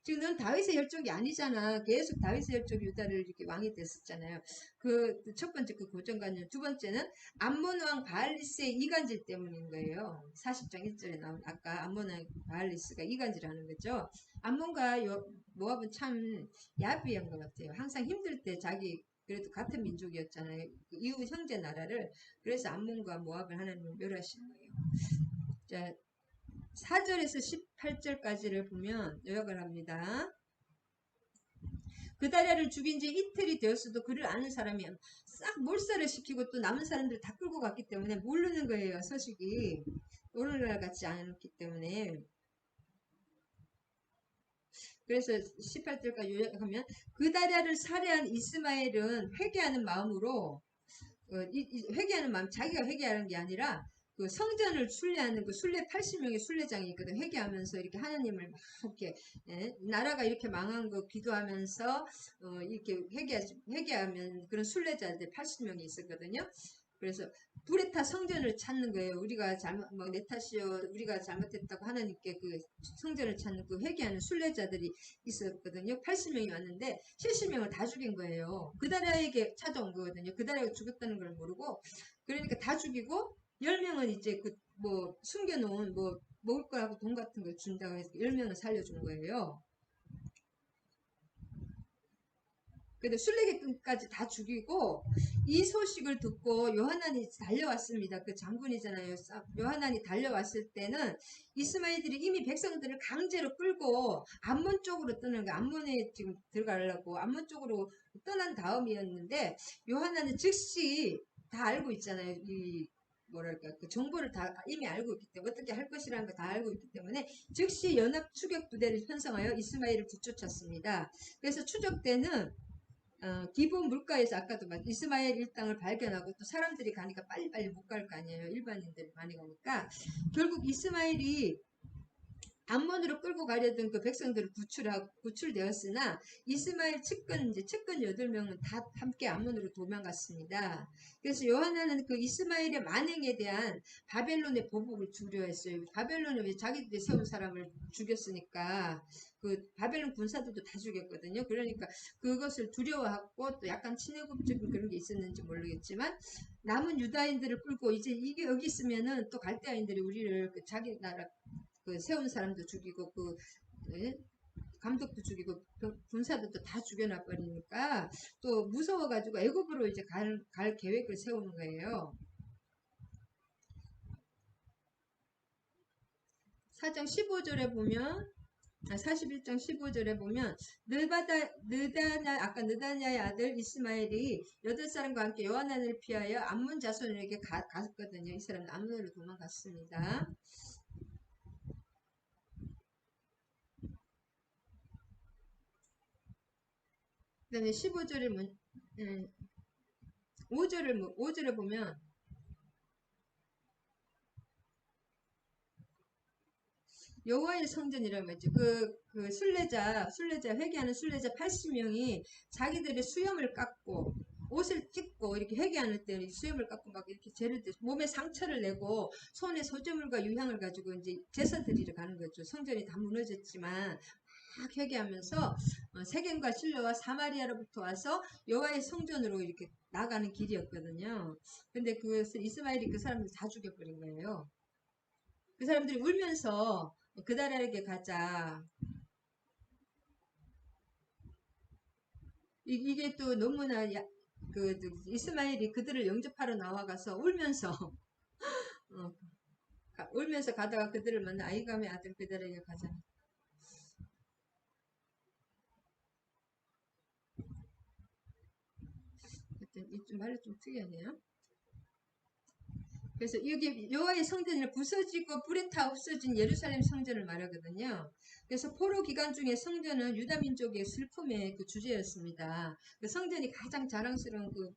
지금 넌 다윗의 혈족이 아니잖아. 계속 다윗의 혈족이 유다를 이렇게 왕이 됐었잖아요. 그 첫 번째 그 고정관념. 두 번째는 암몬 왕 바알리스의 이간질 때문인 거예요. 40장 1절에 나온 아까 암몬 왕 바알리스가 이간질하는 거죠. 암몬과 모압은 참 야비한 것 같아요. 항상 힘들 때 자기 그래도 같은 민족이었잖아요. 그 이웃 형제 나라를 그래서 암몬과 모압을 하나님은 멸하신 거예요. 자, 4절에서 18절까지를 보면 요약을 합니다. 그다리아를 죽인 지 이틀이 되었어도 그를 아는 사람이 싹 몰살을 시키고 또 남은 사람들 다 끌고 갔기 때문에 모르는 거예요. 소식이 오늘날 같지 않기 때문에. 그래서 18절까지 요약하면 그다리아를 살해한 이스마엘은 회개하는 마음으로 회개하는 마음, 자기가 회개하는 게 아니라 그 성전을 순례하는 그 순례 80명의 순례장이 있거든. 회개하면서 이렇게 하나님을 막 이렇게 나라가 이렇게 망한 거 기도하면서 이렇게 회개하면 그런 순례자들 80명이 있었거든요. 그래서 불에 타 성전을 찾는 거예요. 우리가 잘못 내 탓이요, 우리가 잘못했다고 하나님께 그 성전을 찾는 그 회개하는 순례자들이 있었거든요. 80명이 왔는데 70명을 다 죽인 거예요. 그다리아에게 찾아온 거거든요. 그다리아가 죽었다는 걸 모르고 그러니까 다 죽이고 10명은 이제 그 뭐 숨겨놓은 뭐 먹을 거라고 돈 같은 걸 준다고 해서 10명을 살려준 거예요. 근데 순례객까지 다 죽이고 이 소식을 듣고 요하난이 달려왔습니다. 그 장군이잖아요. 요하난이 달려왔을 때는 이스마엘들이 이미 백성들을 강제로 끌고 암몬 쪽으로 떠는 거, 암몬에 지금 들어가려고 암몬 쪽으로 떠난 다음이었는데 요하난은 즉시 다 알고 있잖아요. 이 뭐랄까 그 정보를 다 이미 알고 있기 때문에 어떻게 할 것이라는 거 다 알고 있기 때문에 즉시 연합 추격 부대를 편성하여 이스마엘을 뒤쫓았습니다. 그래서 추적 때는 기본 물가에서 아까도 이스마엘 일당을 발견하고 또 사람들이 가니까 빨리빨리 못 갈 거 아니에요. 일반인들이 많이 가니까 결국 이스마엘이 암몬으로 끌고 가려던 그 백성들을 구출되었으나 이스마엘 측근 8명은 다 함께 암몬으로 도망갔습니다. 그래서 요하나는 그 이스마엘의 만행에 대한 바벨론의 보복을 두려워했어요. 바벨론은 왜 자기들이 세운 사람을 죽였으니까 그 바벨론 군사들도 다 죽였거든요. 그러니까 그것을 두려워하고 또 약간 친애국적인 그런 게 있었는지 모르겠지만 남은 유다인들을 끌고 이제 이게 여기 있으면은 또 갈대아인들이 우리를 그 자기 나라 그 세운 사람도 죽이고 그 감독도 죽이고 군사들도 다 죽여놔 버리니까 또 무서워가지고 애굽으로 이제 갈 계획을 세우는 거예요. 4장 15절에 보면 41장 15절에 보면 느다냐의 아들 이스마엘이 8사람과 함께 요하난을 피하여 암몬 자손에게 갔거든요. 이 사람은 암몬으로 도망갔습니다. 그 다음에 15절에 5절을 보면 여호와의 성전이라고 했죠. 그 순례자 회개하는 순례자 80명이 자기들의 수염을 깎고 옷을 찢고 이렇게 회개하는 때 수염을 깎고 막 이렇게 죄를 몸에 상처를 내고 손에 소재물과 유향을 가지고 이제 제사 드리러 가는 거죠. 성전이 다 무너졌지만 막 회개하면서 세겜과 실로와 사마리아로부터 와서 여호와의 성전으로 이렇게 나가는 길이었거든요. 근데 그것을 이스마엘이 그 사람들 다 죽여버린 거예요. 그 사람들이 울면서 그다리아에게 가자. 이게 또 너무나 그 이스마엘이 그들을 영접하러 나와가서 울면서 울면서 가다가 그들을 만나 아이감의 아들 그다리아에게 가자. 하여튼 이 말이 좀 특이하네요. 그래서 여기 여호와의 성전이 부서지고 불에 타 없어진 예루살렘 성전을 말하거든요. 그래서 포로 기간 중에 성전은 유다 민족의 슬픔의 그 주제였습니다. 그 성전이 가장 자랑스러운 그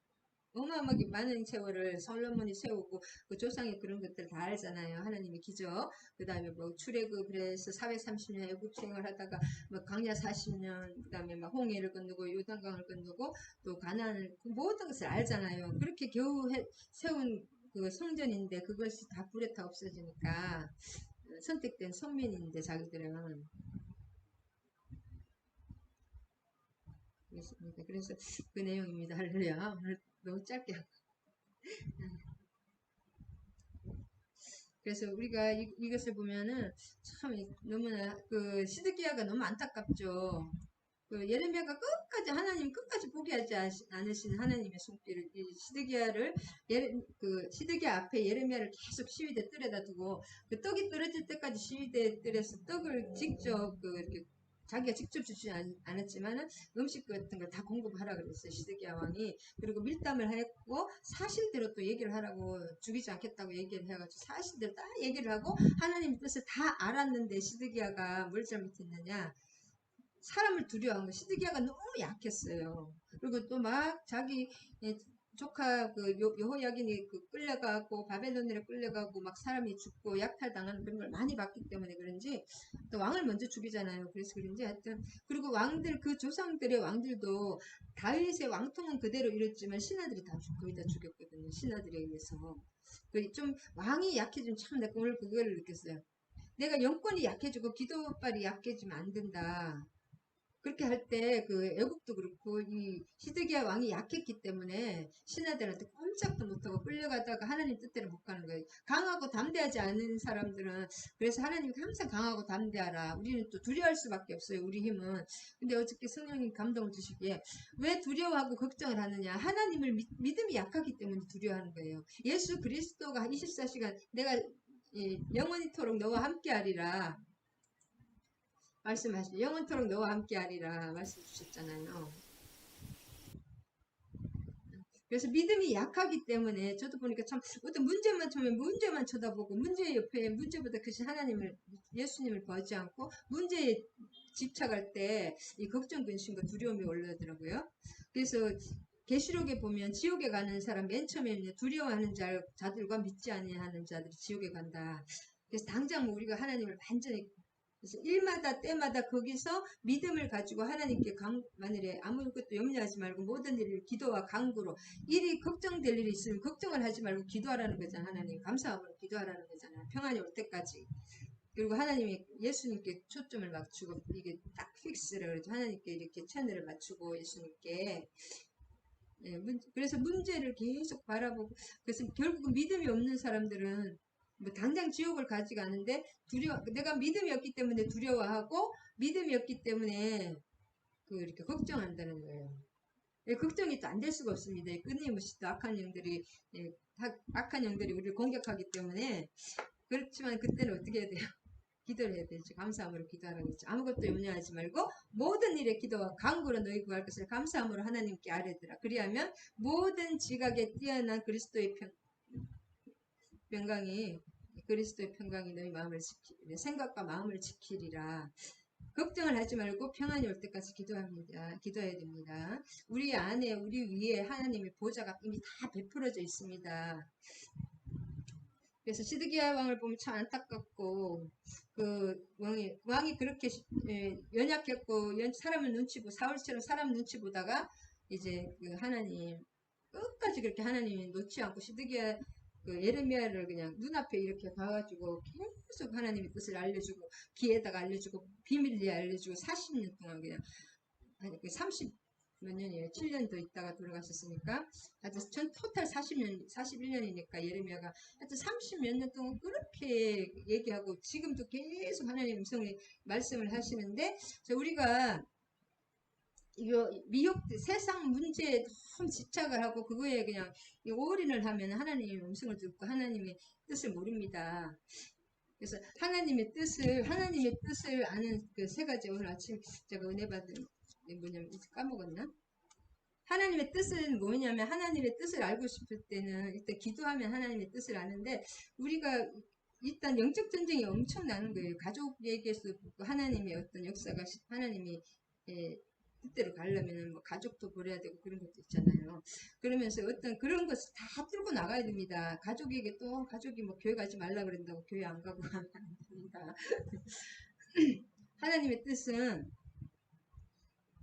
어마어마하게 많은 세월을 솔로몬이 세우고 그 조상의 그런 것들 다 알잖아요. 하나님의 기적. 그 다음에 뭐 출애굽해서 430년 애굽 생활하다가 뭐 광야 40년, 그 다음에 막 홍해를 건너고 요단강을 건너고 또 가나안을 그 모든 것을 알잖아요. 그렇게 겨우 세운 그 성전인데 그것이 다 불에 타 없어지니까 선택된 선민인데 자기들은 그렇습니다. 그래서 그 내용입니다. 할렐루야. 오늘 너무 짧게 그래서 우리가 이것을 보면은 참 너무나 그 시드기야가 너무 안타깝죠. 그 예레미야가 끝까지 하나님 끝까지 포기하지 않으신 하나님의 손길을 이 시드기야를 그 시드기야 앞에 예레미야를 계속 시위대 뜰에다 두고 그 떡이 떨어질 때까지 시위대 뜰에서 떡을 직접 그 이렇게 자기가 직접 주지 않았지만은 음식 같은 걸 다 공급하라 그랬어요. 시드기야 왕이. 그리고 밀담을 했고 사실대로 또 얘기를 하라고 죽이지 않겠다고 얘기를 해가지고 사실대로 딱 얘기를 하고 하나님 뜻을 다 알았는데 시드기야가 뭘 잘못했느냐. 사람을 두려워한 거. 시드기야가 너무 약했어요. 그리고 또 막 자기 조카 그 여호야긴이 그 끌려가고 바벨론으로 끌려가고 막 사람이 죽고 약탈당하는 그런 걸 많이 봤기 때문에 그런지 또 왕을 먼저 죽이잖아요. 그래서 그런지 하여튼 그리고 왕들 그 조상들의 왕들도 다윗의 왕통은 그대로 이뤘지만 신하들이 다 거의 다 죽였거든요. 신하들에 의해서. 좀 왕이 약해지면 참 내가 오늘 그걸 느꼈어요. 내가 영권이 약해지고 기도발이 약해지면 안 된다. 그렇게 할 때 그 애국도 그렇고 이 시드기야 왕이 약했기 때문에 신하들한테 꼼짝도 못하고 끌려가다가 하나님 뜻대로 못 가는 거예요. 강하고 담대하지 않은 사람들은 그래서 하나님이 항상 강하고 담대하라. 우리는 또 두려워할 수밖에 없어요. 우리 힘은. 근데 어저께 성령님 감동을 주시기에 왜 두려워하고 걱정을 하느냐. 하나님을 믿음이 약하기 때문에 두려워하는 거예요. 예수 그리스도가 24시간 내가 영원히토록 너와 함께하리라. 말씀하시죠. 영원토록 너와 함께하리라 말씀 주셨잖아요. 그래서 믿음이 약하기 때문에 저도 보니까 참 어떤 문제만 처음에 문제만 쳐다보고 문제 옆에 문제보다 크신 하나님을 예수님을 보지 않고 문제에 집착할 때 이 걱정 근심과 두려움이 올라오더라고요. 그래서 계시록에 보면 지옥에 가는 사람 맨 처음에 두려워하는 자들과 믿지 아니하는 자들이 지옥에 간다. 그래서 당장 우리가 하나님을 완전히 그래서 일마다 때마다 거기서 믿음을 가지고 하나님께 만일에 아무것도 염려하지 말고 모든 일을 기도와 간구로 일이 걱정될 일이 있으면 걱정을 하지 말고 기도하라는 거잖아요. 하나님 감사함으로 기도하라는 거잖아요. 평안이 올 때까지. 그리고 하나님이 예수님께 초점을 맞추고 이게 딱 픽스를 그러죠. 하나님께 이렇게 채널을 맞추고 예수님께 그래서 문제를 계속 바라보고 그래서 결국은 믿음이 없는 사람들은 뭐 당장 지옥을 가지가 않은데 내가 믿음이 없기 때문에 두려워하고 믿음이 없기 때문에 이렇게 걱정한다는 거예요. 걱정이 또 안 될 수가 없습니다. 끊임없이 또 악한 영들이 우리를 공격하기 때문에 그렇지만 그때는 어떻게 해야 돼요? 기도를 해야 되죠. 감사함으로 기도하라고 했죠. 아무것도 염려하지 말고 모든 일에 기도와 간구로 너희 구할 것을 감사함으로 하나님께 아뢰더라. 그리하면 모든 지각에 뛰어난 그리스도의 평강이 너희 마음을 생각과 마음을 지키리라. 걱정을 하지 말고 평안이 올 때까지 기도해야 됩니다. 우리 안에 우리 위에 하나님의 보좌가 이미 다 베풀어져 있습니다. 그래서 시드기야 왕을 보면 참 안타깝고 그 왕이 그렇게 연약했고 사람을 눈치 보고 사울처럼 사람 눈치 보다가 이제 그 하나님 끝까지 그렇게 하나님이 놓지 않고 시드기야 그 예레미야를 그냥 눈앞에 이렇게 가가지고 계속 하나님의 뜻을 알려주고 귀에다가 알려주고 비밀리에 알려주고 40년 동안 그냥 아니 그 30 몇 년이에요. 7년 더 있다가 돌아가셨으니까 하여튼 전 토탈 40년 41년이니까 예레미야가 하여튼 30 몇 년 동안 그렇게 얘기하고 지금도 계속 하나님 음성이 말씀을 하시는데 우리가 이거 세상 문제에 너무 집착을 하고 그거에 그냥 올인을 하면 하나님의 음성을 듣고 하나님의 뜻을 모릅니다. 그래서 하나님의 뜻을 아는 그 세 가지 오늘 아침 제가 은혜 받은 뭐냐면 까먹었나? 하나님의 뜻은 뭐냐면 하나님의 뜻을 알고 싶을 때는 일단 기도하면 하나님의 뜻을 아는데 우리가 일단 영적 전쟁이 엄청 나는 거예요. 가족에게서 하나님의 어떤 역사가 하나님이 뜻대로 가려면 뭐 가족도 버려야 되고 그런 것도 있잖아요. 그러면서 어떤 그런 것을 다 뚫고 나가야 됩니다. 가족에게 또 가족이 뭐 교회 가지 말라 그런다고 교회 안 가고 하면 안 됩니다. 하나님의 뜻은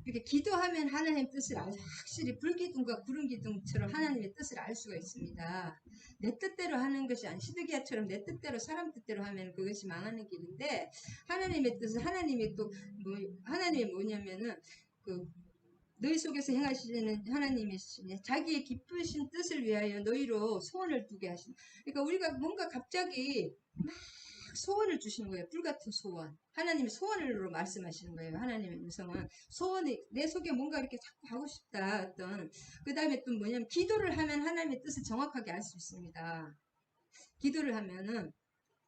이렇게 기도하면 하나님의 뜻을 아주 확실히 불기둥과 구름기둥처럼 하나님의 뜻을 알 수가 있습니다. 내 뜻대로 하는 것이 아니 시드기야처럼 내 뜻대로 사람 뜻대로 하면 그것이 망하는 길인데 하나님의 뜻은 하나님이 또 하나님이 뭐냐면은 그 너희 속에서 행하시는 하나님이시니 자기의 기쁘신 뜻을 위하여 너희로 소원을 두게 하신. 그러니까 우리가 뭔가 갑자기 막 소원을 주시는 거예요. 불같은 소원. 하나님이 소원으로 말씀하시는 거예요. 하나님의 음성은 소원이 내 속에 뭔가 이렇게 자꾸 하고 싶다. 어떤 그 다음에 또 뭐냐면 기도를 하면 하나님의 뜻을 정확하게 알 수 있습니다. 기도를 하면은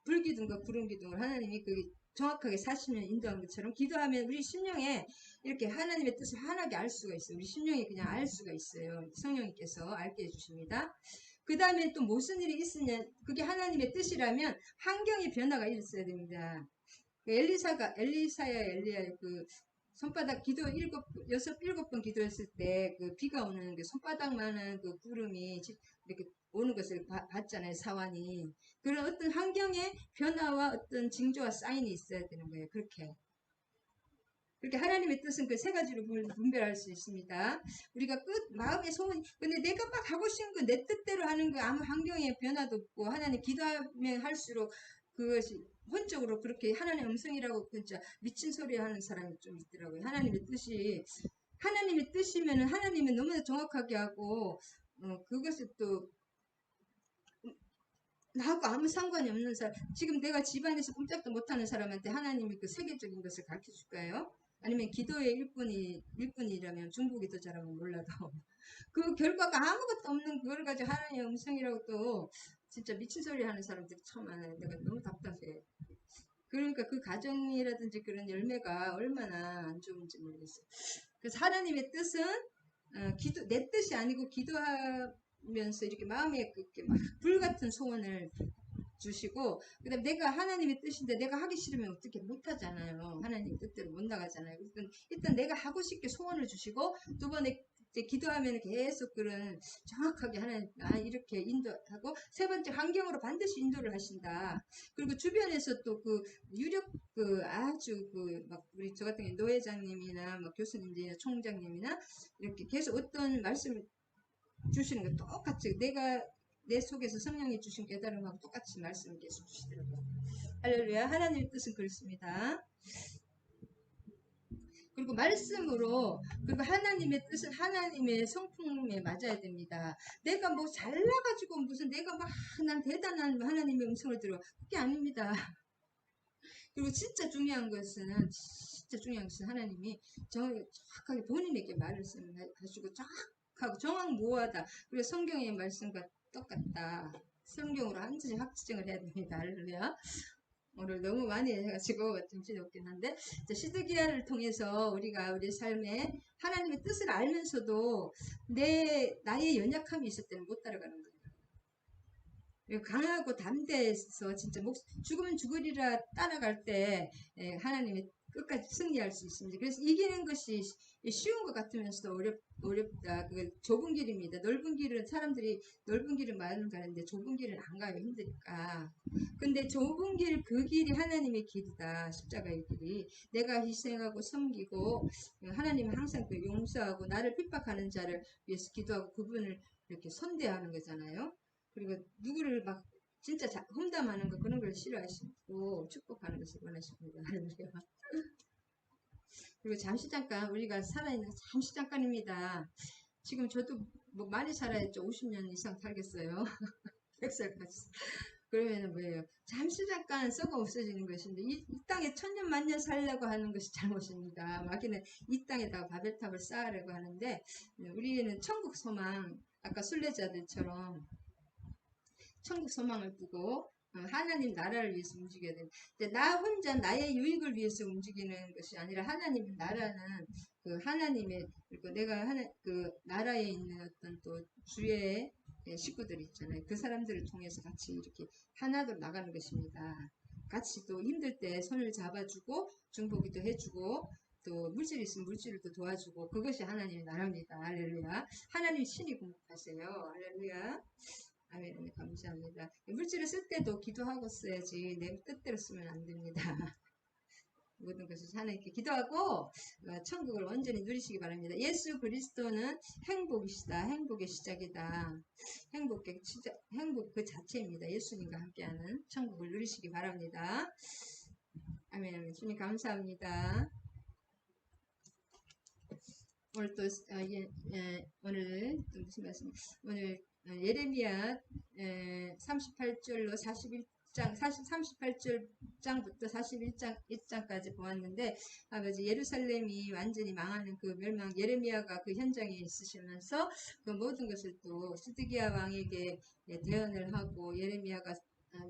불기둥과 구름기둥을 하나님이 그 정확하게 40년 인도한 것처럼 기도하면 우리 심령에 이렇게 하나님의 뜻을 환하게 알 수가 있어요. 우리 심령이 그냥 알 수가 있어요. 성령님께서 알게 해주십니다. 그 다음에 또 무슨 일이 있으냐 그게 하나님의 뜻이라면 환경의 변화가 있어야 됩니다. 엘리사야 엘리야의 그 손바닥 기도 일곱 번 기도했을 때 그 비가 오는 그 손바닥만한 그 구름이 이렇게 오는 것을 봤잖아요. 사환이. 그런 어떤 환경의 변화와 어떤 징조와 사인이 있어야 되는 거예요. 그렇게 하나님의 뜻은 그 세 가지로 분별할 수 있습니다. 우리가 마음의 소원, 근데 내가 막 하고 싶은 거 내 뜻대로 하는 거 아무 환경의 변화도 없고 하나님 기도하면 할수록 그것이 혼적으로 그렇게 하나님의 음성이라고 진짜 미친 소리 하는 사람이 좀 있더라고요. 하나님의 뜻이면은 하나님은 너무나 정확하게 하고 그것을 또 나하고 아무 상관이 없는 사람, 지금 내가 집안에서 꼼짝도 못하는 사람한테 하나님이 그 세계적인 것을 가르쳐 줄까요? 아니면 기도의 일꾼이라면 중보기도 잘하면 몰라도 그 결과가 아무것도 없는 그걸 가지고 하나님의 음성이라고 또 진짜 미친 소리 하는 사람들이 참 많아요. 내가 너무 답답해. 그러니까 그 가정이라든지 그런 열매가 얼마나 안 좋은지 모르겠어요. 그래서 하나님의 뜻은 내 뜻이 아니고 기도하면서 이렇게 마음에 그렇게 막 불같은 소원을 주시고 그다음 내가 하나님의 뜻인데 내가 하기 싫으면 어떻게 못하잖아요. 하나님 뜻대로 못 나가잖아요. 일단 내가 하고 싶게 소원을 주시고 두 번에 이제 기도하면 계속 그런 정확하게 하나님 이렇게 인도하고 세 번째 환경으로 반드시 인도를 하신다. 그리고 주변에서 또 그 유력 그 아주 그 막 우리 저 같은 경우 노회장님이나 뭐 교수님들이나 총장님이나 이렇게 계속 어떤 말씀을 주시는 거 똑같이 내 속에서 성령이 주신 깨달음하고 똑같이 말씀을 계속 주시더라고요. 할렐루야. 하나님의 뜻은 그렇습니다. 그리고 말씀으로 그리고 하나님의 뜻은 하나님의 성품에 맞아야 됩니다. 내가 뭐 잘나가지고 무슨 내가 막 난 대단한 하나님의 음성을 들어 그게 아닙니다. 그리고 진짜 중요한 것은 하나님이 정확하게 본인에게 말씀하시고 정확하고 정확무하다. 그리고 성경의 말씀과 똑같다. 성경으로 한지 확증을 해야 됩니다. 할렐루야. 오늘 너무 많이 해가지고 정신이 없긴 한데 시드기야를 통해서 우리가 우리 삶에 하나님의 뜻을 알면서도 나의 연약함이 있을 때는 못 따라가는 거예요. 강하고 담대해서 진짜 죽으면 죽으리라 따라갈 때 하나님의 끝까지 승리할 수 있습니다. 그래서 이기는 것이 쉬운 것 같으면서도 어렵다. 그 좁은 길입니다. 넓은 길은 사람들이 넓은 길은 많이 가는데 좁은 길은 안 가요. 힘드니까. 근데 좁은 길, 그 길이 하나님의 길이다. 십자가의 길이. 내가 희생하고 섬기고 하나님은 항상 그 용서하고 나를 핍박하는 자를 위해서 기도하고 그분을 이렇게 선대하는 거잖아요. 그리고 누구를 막 진짜 험담하는 거 그런 걸 싫어하시고 축복하는 것을 원하십니다. 할렐루야. 그리고 잠시 잠깐 우리가 살아있는 잠시 잠깐입니다. 지금 저도 뭐 많이 살아야죠. 50년 이상 살겠어요. 100살까지. 그러면은 뭐예요? 잠시 잠깐 썩어 없어지는 것인데 이 땅에 천년 만년 살려고 하는 것이 잘못입니다. 마귀는 이 땅에다가 바벨탑을 쌓으려고 하는데 우리는 천국 소망 아까 순례자들처럼 천국 소망을 두고 하나님 나라를 위해서 움직여야 됩니다. 나 혼자 나의 유익을 위해서 움직이는 것이 아니라 하나님 나라는 그 하나님의 그리고 내가 그 나라에 있는 어떤 또 주의 식구들 있잖아요. 그 사람들을 통해서 같이 이렇게 하나로 나가는 것입니다. 같이 또 힘들 때 손을 잡아주고 중보기도 해주고 또 물질이 있으면 물질을 또 도와주고 그것이 하나님의 나라입니다. 할렐루야. 하나님 신이 공급하세요. 할렐루야. 아멘. 아멘. 감사합니다. 물질을 쓸 때도 기도하고 써야지 내 뜻대로 쓰면 안 됩니다. 모든 것을 하나님께 기도하고 천국을 온전히 누리시기 바랍니다. 예수 그리스도는 행복이시다. 행복의 시작이다. 행복 그 자체입니다. 예수님과 함께하는 천국을 누리시기 바랍니다. 아멘. 아멘. 주님 감사합니다. 오늘 또 오늘 또 무슨 말씀? 오늘 예레미야 38절로 38장부터 41장까지 보았는데 아버지 예루살렘이 완전히 망하는 그 멸망 예레미야가 그 현장에 있으시면서 그 모든 것을 또 시드기야 왕에게 대언을 하고 예레미야가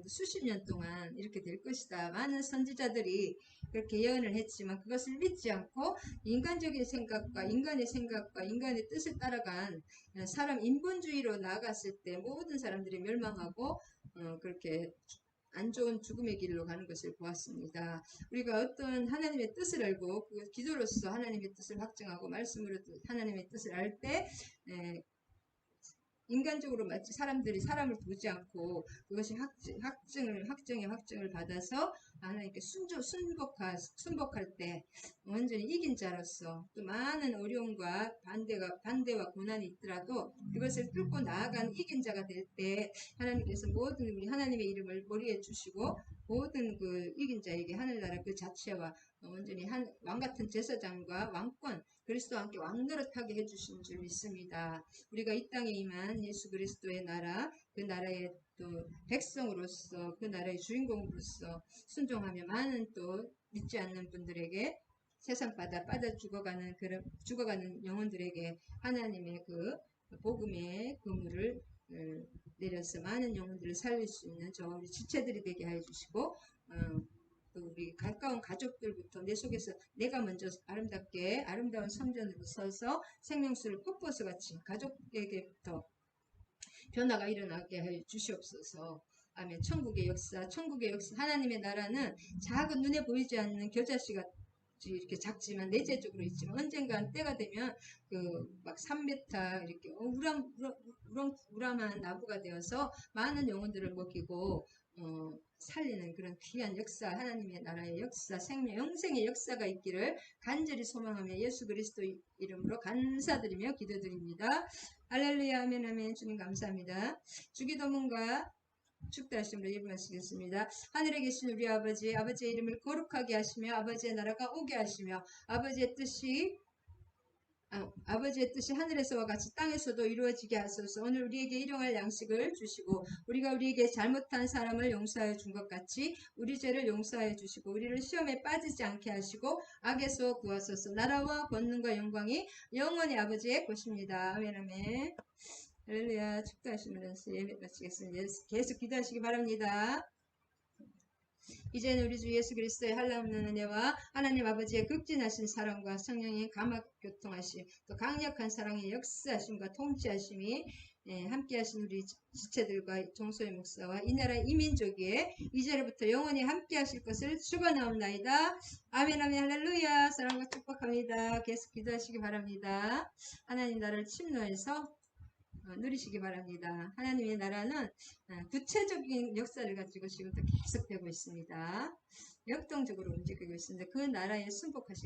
수십 년 동안 이렇게 될 것이다. 많은 선지자들이 그렇게 예언을 했지만 그것을 믿지 않고 인간적인 생각과 인간의 뜻을 따라간 사람 인본주의로 나아갔을 때 모든 사람들이 멸망하고 그렇게 안 좋은 죽음의 길로 가는 것을 보았습니다. 우리가 어떤 하나님의 뜻을 알고 그 기도로서 하나님의 뜻을 확증하고 말씀으로 하나님의 뜻을 알 때 인간적으로 마치 사람들이 사람을 보지 않고 그것이 확정을 받아서 하나님께 순복할 때 완전히 이긴 자로서 또 많은 어려움과 반대와 고난이 있더라도 그것을 뚫고 나아간 이긴 자가 될 때 하나님께서 모든 우리 하나님의 이름을 머리에 주시고 모든 그 이긴 자에게 하늘나라 그 자체와 완전히 왕 같은 제사장과 왕권 그리스도와 함께 왕노릇하게 해주신 줄 믿습니다. 우리가 이 땅에 임한 예수 그리스도의 나라 그 나라의 또 백성으로서 그 나라의 주인공으로서 순종하며 많은 또 믿지 않는 분들에게 세상바다 죽어가는 영혼들에게 하나님의 그 복음의 그물을 내려서 많은 영혼들을 살릴 수 있는 저 우리 지체들이 되게 해주시고 또 우리 가까운 가족들부터 내 속에서 내가 먼저 아름다운 성전으로 서서 생명수를 풋버스 같이 가족에게부터 변화가 일어나게 해 주시옵소서. 아멘. 천국의 역사 하나님의 나라는 작은 눈에 보이지 않는 겨자씨 같이 이렇게 작지만 내재적으로 있지만 언젠간 때가 되면 그 막 3m 이렇게 우람한 나무가 되어서 많은 영혼들을 먹이고 살리는 그런 귀한 역사 하나님의 나라의 역사 영생의 역사가 있기를 간절히 소망하며 예수 그리스도 이름으로 감사드리며 기도드립니다. 할렐루야 아멘 아멘. 주님 감사합니다. 주기도문과 축도하심으로 예배하시겠습니다. 하늘에 계신 우리 아버지의 이름을 거룩하게 하시며 아버지의 나라가 오게 하시며 아버지의 뜻이 하늘에서와 같이 땅에서도 이루어지게 하소서. 오늘 우리에게 일용할 양식을 주시고 우리가 우리에게 잘못한 사람을 용서하여 준 것 같이 우리 죄를 용서하여 주시고 우리를 시험에 빠지지 않게 하시고 악에서 구하소서. 나라와 권능과 영광이 영원히 아버지의 것입니다. 아멘 아멘. 할렐루야. 축도하시면서 예배 마치겠습니다. 계속 기도하시기 바랍니다. 이제는 우리 주 예수 그리스도의 한량없는 은혜와 하나님 아버지의 극진하신 사랑과 성령의 감화교통하심 또 강력한 사랑의 역사하심과 통치하심이 함께하신 우리 지체들과 종소의 목사와 이 나라 이민족에 이제로부터 영원히 함께하실 것을 축원하옵나이다. 아멘 아멘 할렐루야. 사랑과 축복합니다. 계속 기도하시기 바랍니다. 하나님 나라를 침노해서 누리시기 바랍니다. 하나님의 나라는 구체적인 역사를 가지고 지금도 계속되고 있습니다. 역동적으로 움직이고 있습니다. 그 나라에 순복하시기